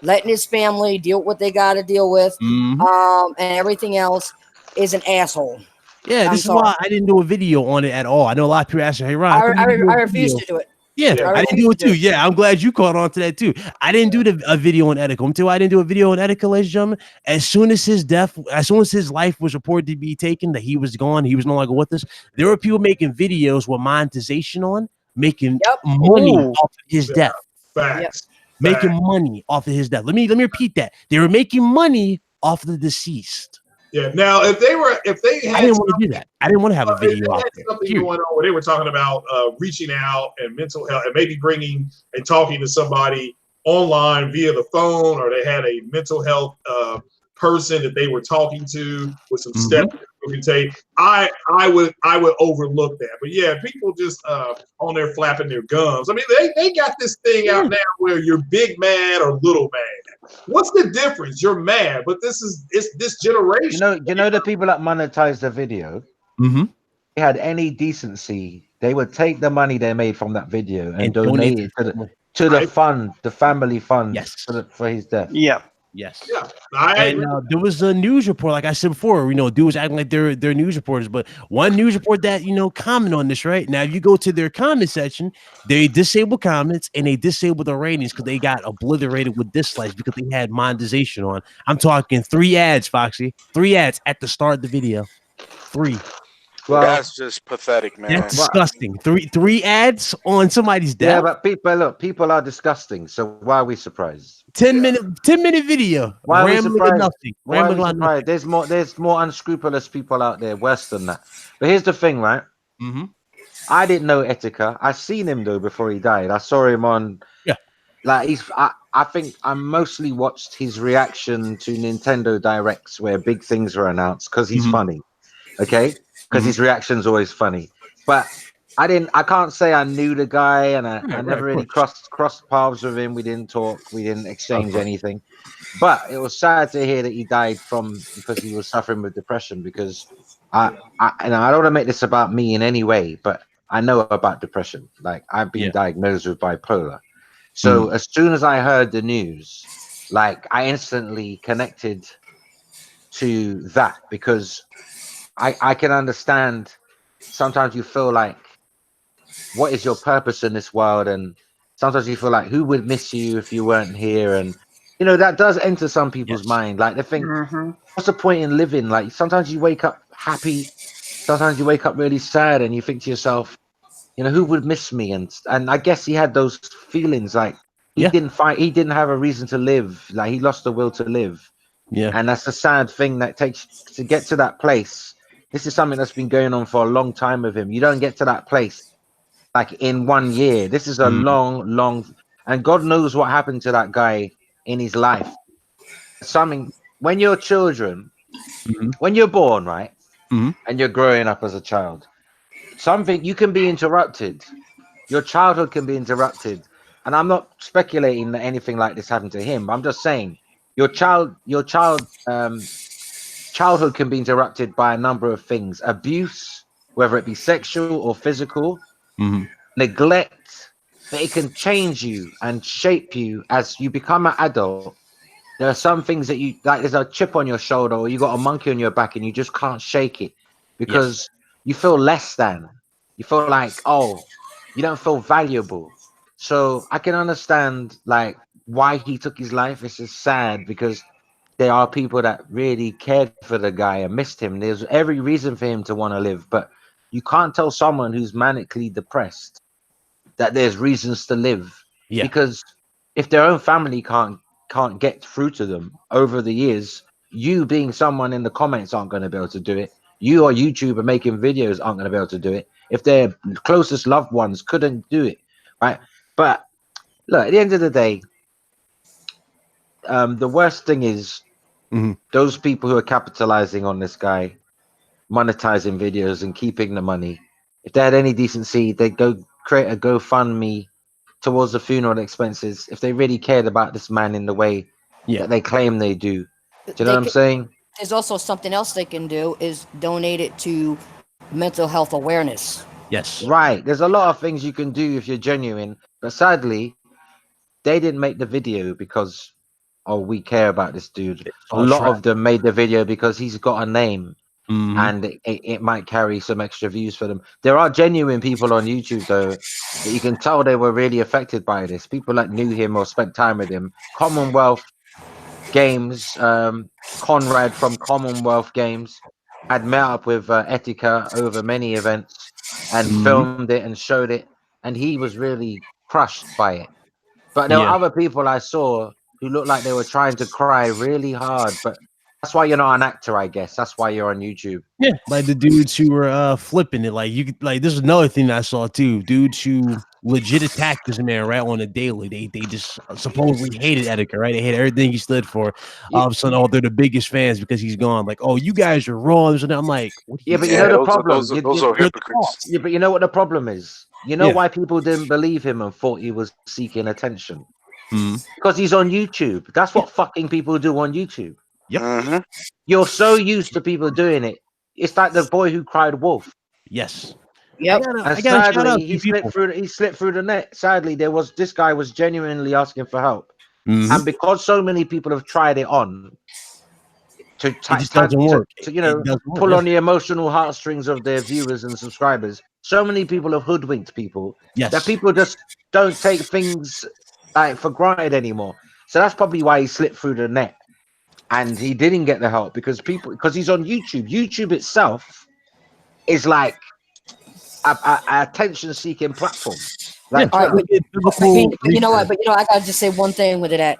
letting his family deal with what they got to deal with, and everything else, is an asshole. Yeah, this is why I didn't do a video on it at all. I know a lot of people asking, "Hey, Ryan, I refuse to do it." Yeah, I didn't do it too. Yeah, I'm glad you caught on to that too. I didn't do a video on Etika until I didn't do a video on Etika, ladies and gentlemen. As soon as his life was reported to be taken, that he was gone, he was no longer with us. There were people making videos with monetization on, making money off of his death. Facts. Making money off of his death. Let me repeat that. They were making money off of the deceased. Yeah. Now, if they had, I didn't want to do that. I didn't want to have a video off there. Something going on where they were talking about reaching out and mental health, and maybe bringing and talking to somebody online via the phone, or they had a mental health person that they were talking to with some steps you can take. I would overlook that. But yeah, people just on there flapping their gums. I mean, they got this thing out now where you're big mad or little mad. What's the difference? You're mad, but it's this generation. You know the people that monetize the video. They had any decency, they would take the money they made from that video and donate it to the fund, the family fund, for his death. Yes. Yeah. And there was a news report, like I said before, you know, dudes acting like they're news reporters, but one news report that, you know, comment on this, right? Now, if you go to their comment section, they disable comments and they disable the ratings because they got obliterated with dislikes because they had monetization on. I'm talking 3 ads, Foxy. 3 ads at the start of the video. 3. Well, that's just pathetic, man. That's disgusting. 3 ads on somebody's death. Yeah, but people are disgusting. So why are we surprised? 10-minute video. Why are we surprised? Nothing. Why are we surprised? There's more unscrupulous people out there worse than that. But here's the thing, right? I didn't know Etika. I seen him though before he died. I saw him on. Like I think I mostly watched his reaction to Nintendo Directs where big things were announced because he's funny. Okay. Because his reaction's always funny, but I can't say I knew the guy, and I never really crossed paths with him. We didn't talk, we didn't exchange anything, but it was sad to hear that he died because he was suffering with depression. Because I don't want to make this about me in any way, but I know about depression. Like I've been diagnosed with bipolar. So as soon as I heard the news, like I instantly connected to that because I can understand sometimes you feel like, what is your purpose in this world? And sometimes you feel like, who would miss you if you weren't here? And You know, that does enter some people's Yes. mind. Like they think, Mhm. what's the point in living? Like sometimes you wake up happy, sometimes you wake up really sad, and you think to yourself, you know, who would miss me? And I guess he had those feelings. Like he Yeah. didn't fight, he didn't have a reason to live. Like he lost the will to live. Yeah. And that's a sad thing that takes to get to that place. This is something that's been going on for a long time with him. You don't get to that place like in 1 year. This is a Mhm. long, and God knows what happened to that guy in his life. Something when you're children, Mhm. when you're born, right, Mhm. and you're growing up as a child, something you can be interrupted. Your childhood can be interrupted, and I'm not speculating that anything like this happened to him. I'm just saying childhood can be interrupted by a number of things: abuse, whether it be sexual or physical, Mhm. neglect, but it can change you and shape you as you become an adult. There are some things that you like, there's a chip on your shoulder, or you got a monkey on your back, and you just can't shake it Yes. because you feel less than. You feel like, oh, you don't feel valuable. So I can understand like why he took his life. It's just sad because there are people that really cared for the guy and missed him. There's every reason for him to want to live, but you can't tell someone who's manically depressed that there's reasons to live, Yeah. because if their own family can't get through to them over the years, you being someone in the comments aren't going to be able to do it. You or YouTuber making videos aren't going to be able to do it if their closest loved ones couldn't do it, right? But look, at the end of the day, the worst thing is Mhm. those people who are capitalizing on this guy, monetizing videos and keeping the money. If they had any decency, they'd go create a GoFundMe towards the funeral expenses if they really cared about this man in the way Yeah. that they claim they do. Do you know They what I'm could, saying? there's also something else they can do is donate it to mental health awareness. Yes. Right. There's a lot of things you can do if you're genuine, but sadly, they didn't make the video because, oh, we care about this dude. It's A all lot trap. of them made the video because he's got a name. Mhm. And it might carry some extra views for them. There are genuine people on YouTube though that you can tell they were really affected by this. People that knew him or spent time with him. Commonwealth Games, Conrad from Commonwealth Games had met up with Etika over many events and Mhm. filmed it and showed it, and he was really crushed by it. But there were Yeah. other people I saw who looked like they were trying to cry really hard. But that's why you're not an actor, I guess. That's why you're on YouTube. Yeah, like the dudes who were flipping it. Like you could like this is another thing I saw too. Dudes who legit attacked this man right on a daily. They just supposedly hated Etika, right? They hated everything he stood for. All of a sudden, oh, they're the biggest fans because he's gone. Like, oh, you guys are wrong. So I'm like, what? Yeah, but you Yeah, know the those are problem. those are, those are hypocrites. Yeah, but you know what the problem is. You know Yeah. why people didn't believe him and thought he was seeking attention? Mhm. Because he's on YouTube. That's what fucking people do on YouTube. Yep. Mm-hmm. You're so used to people doing it. It's like the boy who cried wolf. Yes. Yep. And I gotta shout out sadly, to he people. slipped through the net. Sadly, this guy was genuinely asking for help, Mhm. and because so many people have tried it on to It just doesn't work. you It know, doesn't work. pull Yeah. on the emotional heartstrings of their viewers and subscribers. So many people have hoodwinked people that Yes. people just don't take things like for granted anymore. So that's probably why he slipped through the net, and he didn't get the help because he's on YouTube. YouTube itself is like a attention-seeking platform. Like, All right, Look at biblical but you know what? research. But you know, I gotta just say one thing with it. That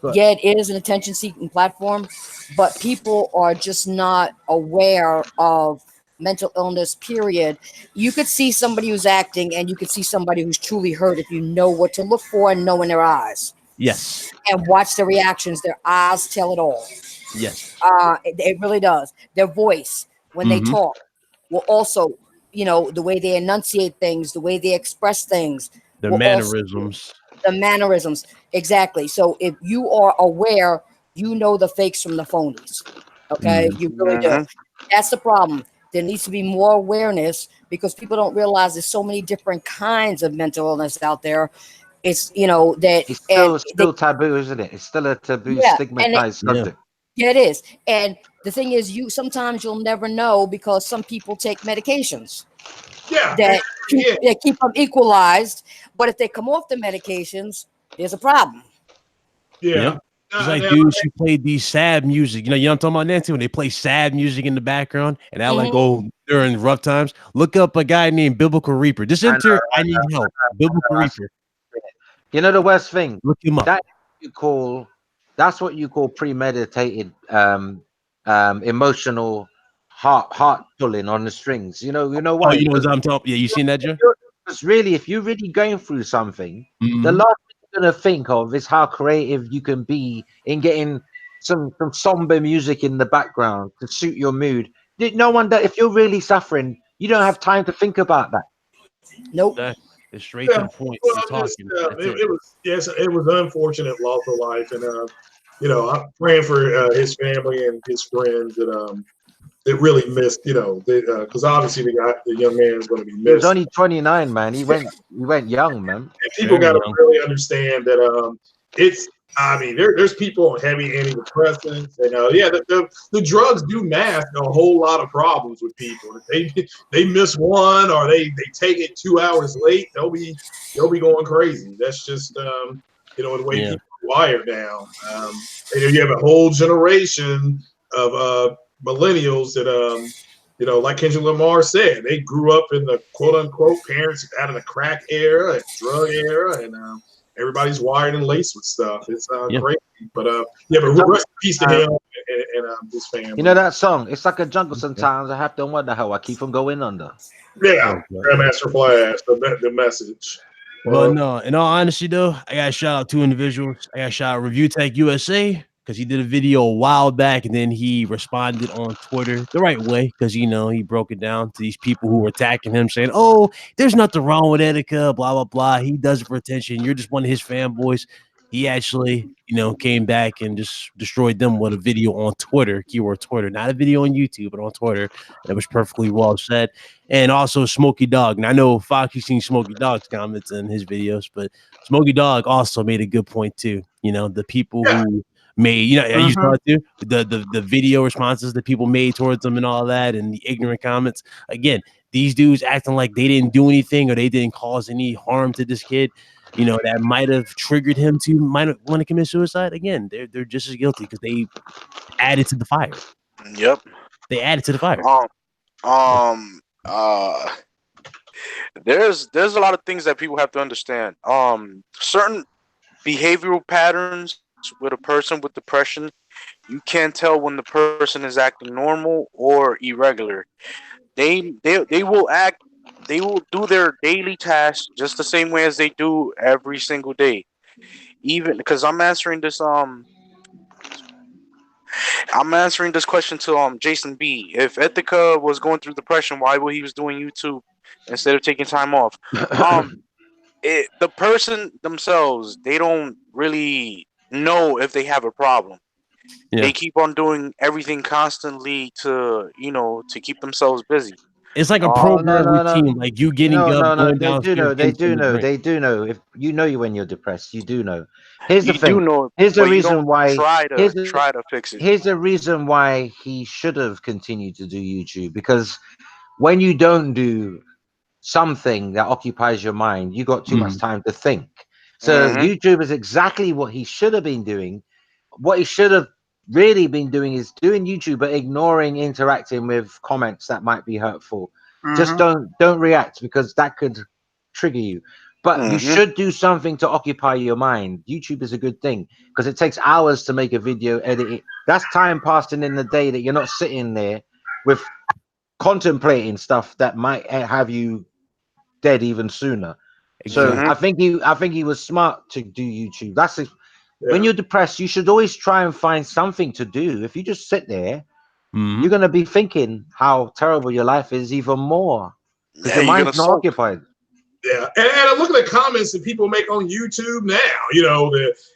Go yeah, it is an attention-seeking platform, but people are just not aware of mental illness. Period. You could see somebody who's acting, and you could see somebody who's truly hurt if you know what to look for and know in their eyes Yes. and watch their reactions. Their eyes tell it all. Yes. It really does. Their voice when they Mhm. talk will also, you know, the way they enunciate things, the way they express things, Their will also mannerisms. the mannerisms. Exactly. So if you are aware, you know the fakes from the phonies. Okay, you really do. Mhm. That's the problem. There needs to be more awareness because people don't realize there's so many different kinds of mental illness out there. It's that it's and still taboo, isn't it? It's still a taboo, yeah, stigmatized Yeah. subject. yeah, it is. And the thing is, sometimes you'll never know because some people take medications Yeah, that yeah. keep them equalized. But if they come off the medications, there's a problem. Yeah. Yep. It's like dudes who played these sad music. You know what I'm talking about, Nancy? When they play sad music in the background and I like during rough times. Look up a guy named Biblical Reaper. Just enter I need help. Biblical Reaper. You know the worst thing? Look him up. That's what you call premeditated emotional heart pulling on the strings. You know why? Oh, you know what I'm talking? Yeah, you seen that, Joe? Because really, if you're really going through something, the last thing you're gonna think of is how creative you can be in getting some somber music in the background to suit your mood. No one that if you're really suffering, you don't have time to think about that. Nope. It's straight to the point. Well, it was an unfortunate loss of life, and I'm praying for his family and his friends that really missed, because obviously the young man is going to be missed. He was only 29, man. He went young, man. And people got to really understand that there's people on heavy antidepressants, and the drugs do mask a whole lot of problems with people. If they miss one or they take it 2 hours late, they'll be going crazy. That's just the way people are wired now. And you have a whole generation of millennials that like Kendrick Lamar said, they grew up in the quote unquote parents out of the crack era and drug era, and everybody's wired and laced with stuff. It's crazy, but rest in peace to him and his family. You know that song? It's like a jungle. Sometimes I have to wonder how I keep from going under. Yeah, Grandmaster Flash, the message. Well, no, in all honesty, though, I got to shout out two individuals. I got to shout out Review Tech USA because he did a video a while back and then he responded on Twitter the right way because, he broke it down to these people who were attacking him saying, oh, there's nothing wrong with Etika, blah, blah, blah. He does it for attention. You're just one of his fanboys. He actually, came back and just destroyed them with a video on Twitter, keyword Twitter, not a video on YouTube, but on Twitter. That was perfectly well said. And also Smokey Dog. And I know Fox, you've seen Smokey Dog's comments in his videos, but Smokey Dog also made a good point too. The people who made, you saw it too, the video responses that people made towards them and all that, and the ignorant comments. Again, these dudes acting like they didn't do anything or they didn't cause any harm to this kid. That might have triggered him to might want to commit suicide. Again, they're just as guilty because they added to the fire. Yep. They added to the fire. There's a lot of things that people have to understand. Certain behavioral patterns with a person with depression, you can't tell when the person is acting normal or irregular. They will do their daily tasks just the same way as they do every single day. Even because I'm answering this question to Jason B. If Etika was going through depression, why would he was doing YouTube instead of taking time off? The person themselves, they don't really know if they have a problem. Yeah. They keep on doing everything constantly to keep themselves busy. It's like a program routine, like you getting up. No. They do know. If you know when you're depressed, you do know. Here's the thing. Here's the reason why. Try to fix it. Here's the reason why he should have continued to do YouTube, because when you don't do something that occupies your mind, you got too much time to think. So YouTube is exactly what he should have been doing. What he should have really been doing is doing YouTube, but ignoring interacting with comments that might be hurtful. Just don't react, because that could trigger you. But you should do something to occupy your mind. YouTube is a good thing because it takes hours to make a video, edit it. That's time passing in the day that you're not sitting there with contemplating stuff that might have you dead even sooner. So I think he was smart to do YouTube. That's it. When you're depressed, you should always try and find something to do. If you just sit there, you're going to be thinking how terrible your life is even more because your mind's not occupied. Yeah, and I look at the comments that people make on YouTube now.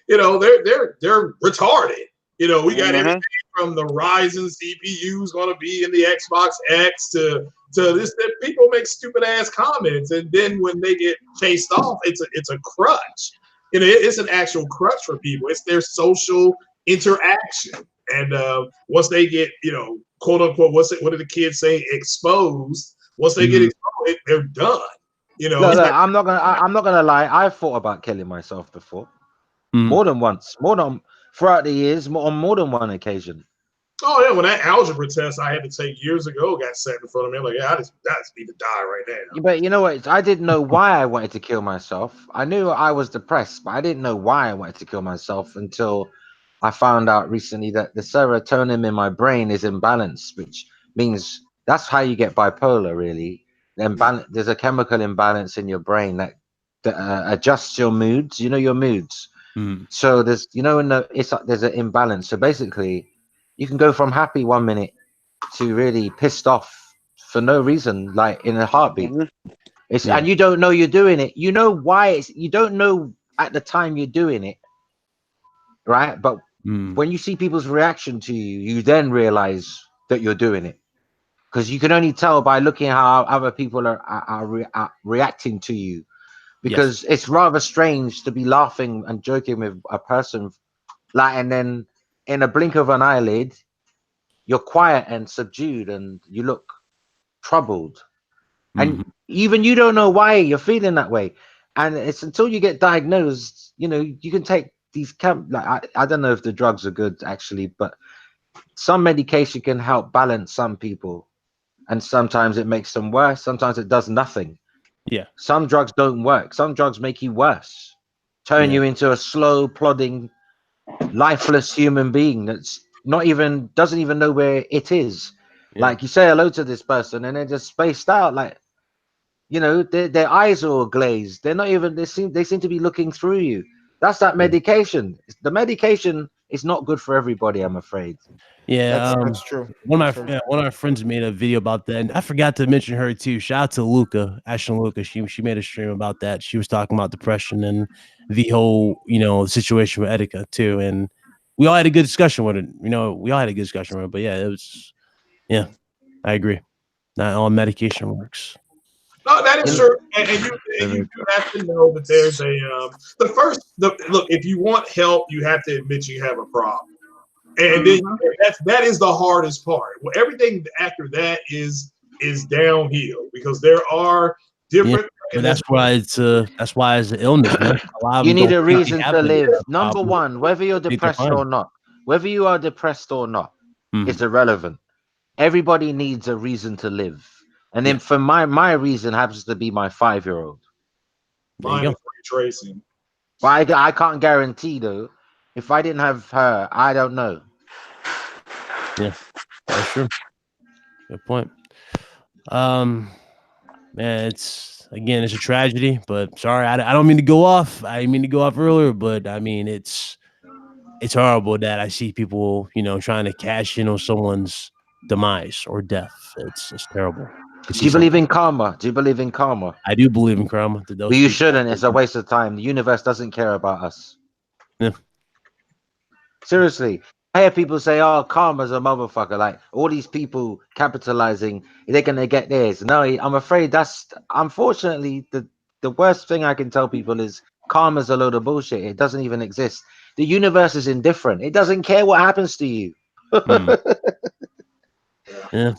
They're retarded. We got everything from the Ryzen CPU's going to be in the Xbox X to this. That people make stupid ass comments, and then when they get chased off, it's a crutch. It's an actual crutch for people. It's their social interaction. And once they get, quote unquote, what do the kids say? Exposed. Once they get exposed, they're done. Look, I'm not gonna lie. I've thought about killing myself before, more than once, more than throughout the years, on more than one occasion. Oh yeah, when that algebra test I had to take years ago got set in front of me, I'm like, yeah, I just need to die right now. But you know what? I didn't know why I wanted to kill myself. I knew I was depressed, but I didn't know why I wanted to kill myself until I found out recently that the serotonin in my brain is imbalanced, which means that's how you get bipolar, really. There's a chemical imbalance in your brain that adjusts your moods. You know your moods. So there's, there's an imbalance. So basically, you can go from happy 1 minute to really pissed off for no reason, like in a heartbeat. And you don't know you're doing it. You know why you don't know at the time you're doing it, right? But when you see people's reaction to you, you then realize that you're doing it, because you can only tell by looking at how other people are reacting to you. Because it's rather strange to be laughing and joking with a person, like, and then in a blink of an eyelid, you're quiet and subdued, and you look troubled, and even you don't know why you're feeling that way. And it's until you get diagnosed, you can take these I don't know if the drugs are good actually, but some medication can help balance some people, and sometimes it makes them worse, sometimes it does nothing. Some drugs don't work. Some drugs make you worse, turn you into a slow plodding lifeless human being that's doesn't even know where it is. Like, you say hello to this person and they're just spaced out, like, their eyes are all glazed. They're not even, they seem to be looking through you. That's that medication. The medication is not good for everybody, I'm afraid. That's true. One of our friends made a video about that, and I forgot to mention her too. Shout out to Luca, Ashton Luca. She made a stream about that. She was talking about depression and the whole situation with Etika too, and we all had a good discussion with it. We all had a good discussion with it. But yeah, it was I agree. Not all medication works. No, that is true, and you have to know that there's look. If you want help, you have to admit you have a problem, and then that is the hardest part. Well, everything after that is downhill, because there are different. But that's why it's an illness, man. You need a reason to live. Number one, whether you're depressed or not, whether you are depressed or not, it's irrelevant. Everybody needs a reason to live. And then for my reason happens to be my 5-year-old. Mine is Tracy. But I can't guarantee though. If I didn't have her, I don't know. Yeah, that's true. Good point. Man, it's a tragedy. But sorry, I don't mean to go off. I didn't mean to go off earlier, but I mean it's horrible that I see people, trying to cash in on someone's demise or death. It's terrible. Do you believe in karma? Do you believe in karma? I do believe in karma. But you shouldn't. It's a waste of time. The universe doesn't care about us. Yeah. Seriously. I hear people say, oh, karma's a motherfucker. Like, all these people capitalizing, they're going to get theirs. No, I'm afraid that's, unfortunately, the worst thing I can tell people is karma's a load of bullshit. It doesn't even exist. The universe is indifferent. It doesn't care what happens to you.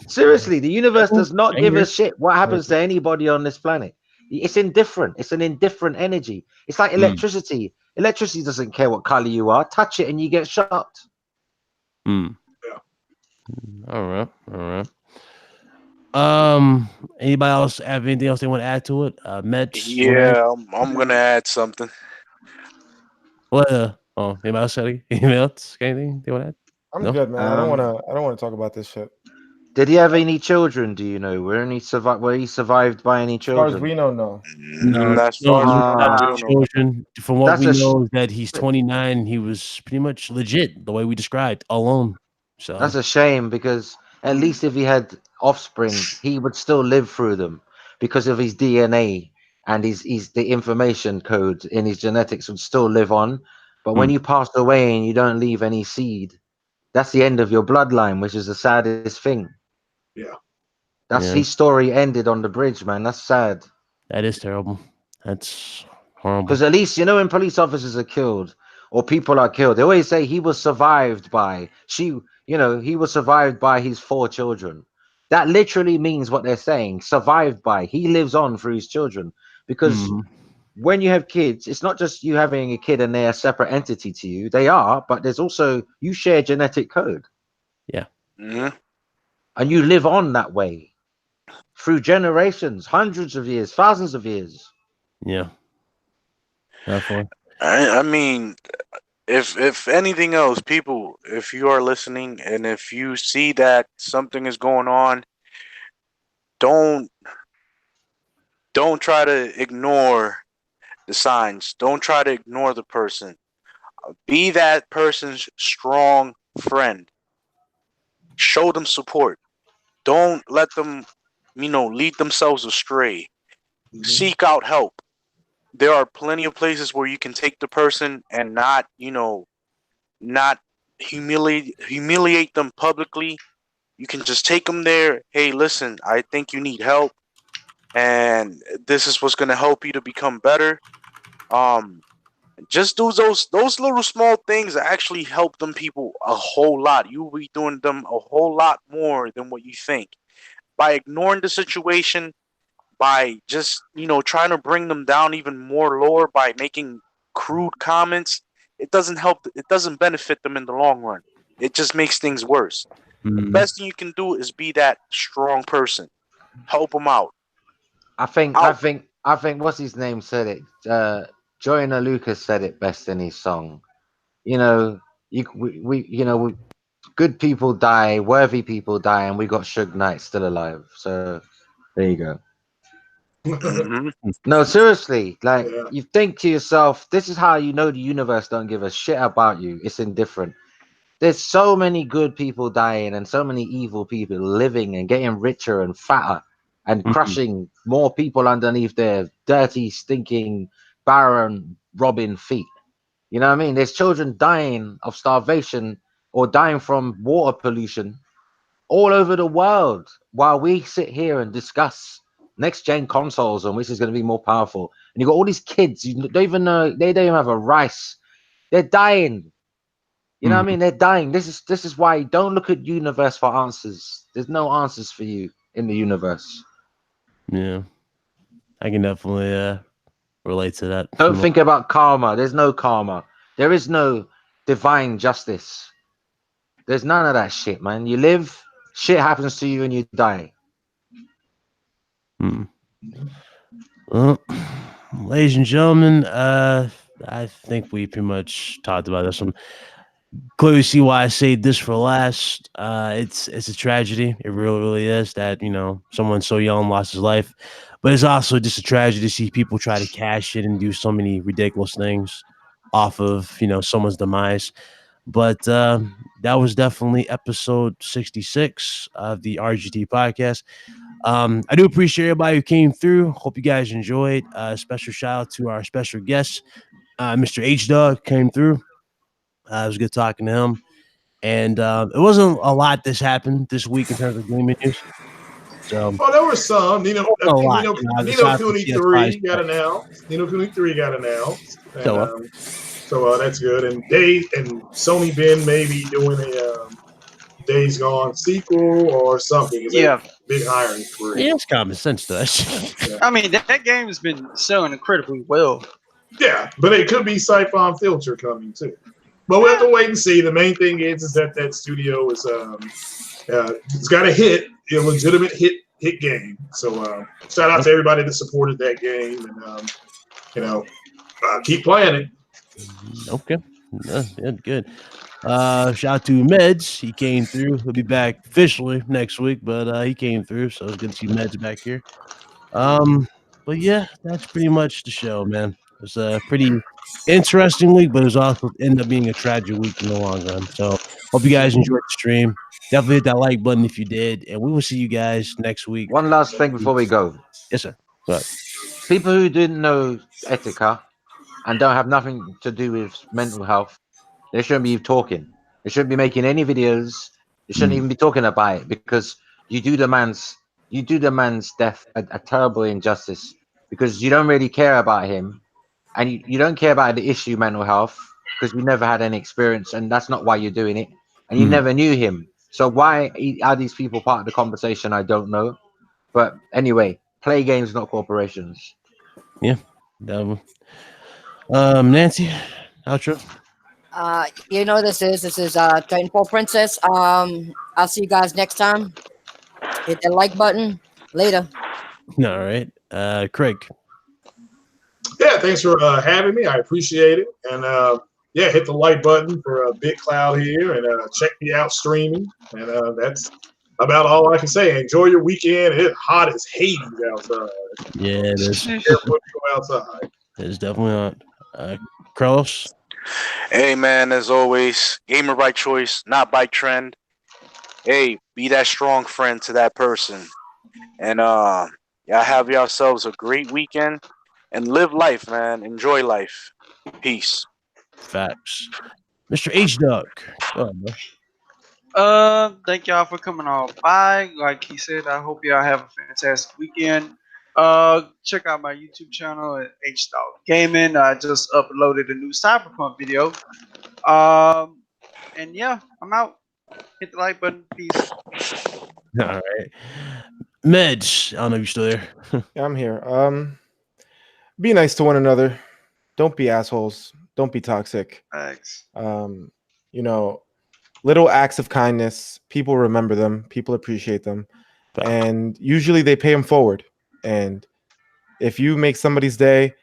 Seriously, the universe does not give a shit what happens to anybody on this planet. It's indifferent. It's an indifferent energy. It's like electricity. Electricity doesn't care what color you are. Touch it and you get shocked. All right. Anybody else have anything else they want to add to it? Mets? Yeah, I'm gonna add something. What? Anybody else? Anything they want to add? I'm good, man. I don't want to talk about this shit. Did he have any children? Do you know? Were he survived by any children? As far as we know, no. That's children. From what we know is that he's 29. He was pretty much legit the way we described, alone. So that's a shame, because at least if he had offspring, he would still live through them because of his DNA and his the information code in his genetics would still live on. But when you pass away and you don't leave any seed, that's the end of your bloodline, which is the saddest thing. That's his story ended on the bridge, man. That's sad. That is terrible. That's horrible. Because at least, when police officers are killed or people are killed, they always say he was survived by he was survived by his 4 children. That literally means what they're saying. Survived by. He lives on through his children. Because when you have kids, it's not just you having a kid and they're a separate entity to you. They are, but there's also you share genetic code. Yeah. Mm-hmm. And you live on that way through generations, hundreds of years, thousands of years. Yeah. Definitely. I mean, if anything else, people, if you are listening and if you see that something is going on, don't try to ignore the signs. Don't try to ignore the person. Be that person's strong friend. Show them support. Don't let them, lead themselves astray. Seek out help. There are plenty of places where you can take the person and not humiliate them publicly. You can just take them there. Hey, listen, I think you need help, and this is what's gonna help you to become better. Just do those little small things that actually help them people a whole lot. You will be doing them a whole lot more than what you think. By ignoring the situation, by just trying to bring them down even more lower by making crude comments, it doesn't help. It doesn't benefit them in the long run. It just makes things worse. The best thing you can do is be that strong person. Help them out. I think what's his name said it. Joyner Lucas said it best in his song. Good people die, worthy people die, and we got Suge Knight still alive. So there you go. No, seriously, like you think to yourself, this is how you know the universe don't give a shit about you. It's indifferent. There's so many good people dying and so many evil people living and getting richer and fatter and crushing more people underneath their dirty, stinking, barren, robbing feet. You know what I mean? There's children dying of starvation or dying from water pollution all over the world while we sit here and discuss next gen consoles and which is going to be more powerful. And you got all these kids, you don't even know, they don't even have a rice. They're dying. You know what I mean? They're dying. This is why don't look at universe for answers. There's no answers for you in the universe. Yeah. I can definitely relate to that. Don't think about karma. There's no karma. There is no divine justice. There's none of that shit, man. You live, shit happens to you, and you die. Well, ladies and gentlemen, I think we pretty much talked about this one. Clearly see why I saved this for last. It's a tragedy. It really is that someone so young lost his life, but it's also just a tragedy to see people try to cash it and do so many ridiculous things off of someone's demise. But that was definitely episode 66 of the RGT podcast. I do appreciate everybody who came through. Hope you guys enjoyed. Special shout out to our special guest, Mr. H Dog came through. It was good talking to him, and it wasn't a lot this happened this week in terms of gaming news. So, there were some. Nino Kuni 3 got announced. Nino Kuni 3 got announced. And, so that's good. And Sony Ben may be doing a Days Gone sequel or something. Big hiring spree. Yeah, it's common sense to that. I mean, that game has been selling incredibly well. Yeah, but it could be Siphon Filter coming too. But we'll have to wait and see. The main thing is that studio is it's got a legitimate hit game. So shout out to everybody that supported that game, and keep playing it. Okay, good. Shout out to Meds. He came through. He'll be back officially next week, but he came through, so it's good to see Meds back here. But yeah, that's pretty much the show, man. It was a pretty interesting week, but it was also ended up being a tragic week in the long run. So hope you guys enjoyed the stream. Definitely hit that like button if you did, and we will see you guys next week. One last thing before we go. Yes, sir. Go ahead. People who didn't know Etika and don't have nothing to do with mental health, they shouldn't be talking. They shouldn't be making any videos. They shouldn't even be talking about it, because you do the man's death a terrible injustice, because you don't really care about him, and you don't care about the issue mental health because you never had any experience, and that's not why you're doing it, and you never knew him. So why are these people part of the conversation? I don't know. But anyway, play games, not corporations. Yeah. Devil. Nancy, outro. You know this is Titanfall Princess. I'll see you guys next time. Hit that like button. Later. All right. Craig. Yeah, thanks for having me. I appreciate it. And yeah, hit the like button for Big Cloud here, and check me out streaming. And that's about all I can say. Enjoy your weekend. It's hot as Hades outside. Yeah, it is. Careful to go outside. It's definitely not. Carlos. Hey man, as always, gamer by choice, not by trend. Hey, be that strong friend to that person. And y'all have yourselves a great weekend and live life, man. Enjoy life. Peace. Facts. Mr. H Dog. Go ahead, bro. Thank y'all for coming on by. Like he said, I hope y'all have a fantastic weekend. Check out my YouTube channel at H Dog Gaming. I just uploaded a new Cyberpunk video. And yeah, I'm out. Hit the like button. Peace. All right. Medj, I don't know if you're still there. Yeah, I'm here. Be nice to one another. Don't be assholes. Don't be toxic. Thanks. You know, little acts of kindness. People remember them. People appreciate them, and usually they pay them forward. And if you make somebody's day,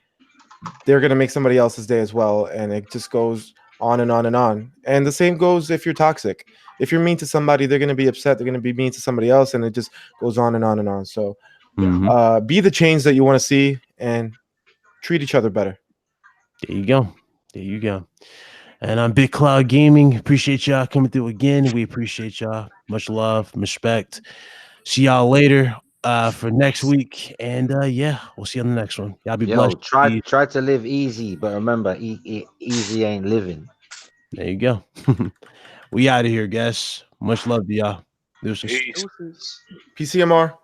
they're gonna make somebody else's day as well. And it just goes on and on and on. And the same goes if you're toxic. If you're mean to somebody, they're gonna be upset. They're gonna be mean to somebody else, and it just goes on and on and on. So, be the change that you want to see, and treat each other better. There you go. There you go. And I'm Big Cloud Gaming. Appreciate y'all coming through again. We appreciate y'all. Much love, respect. See y'all later for next week. And yeah, we'll see you on the next one. Y'all be blessed. Try to live easy, but remember, easy ain't living. There you go. We out of here, guys. Much love to y'all. Peace. PCMR.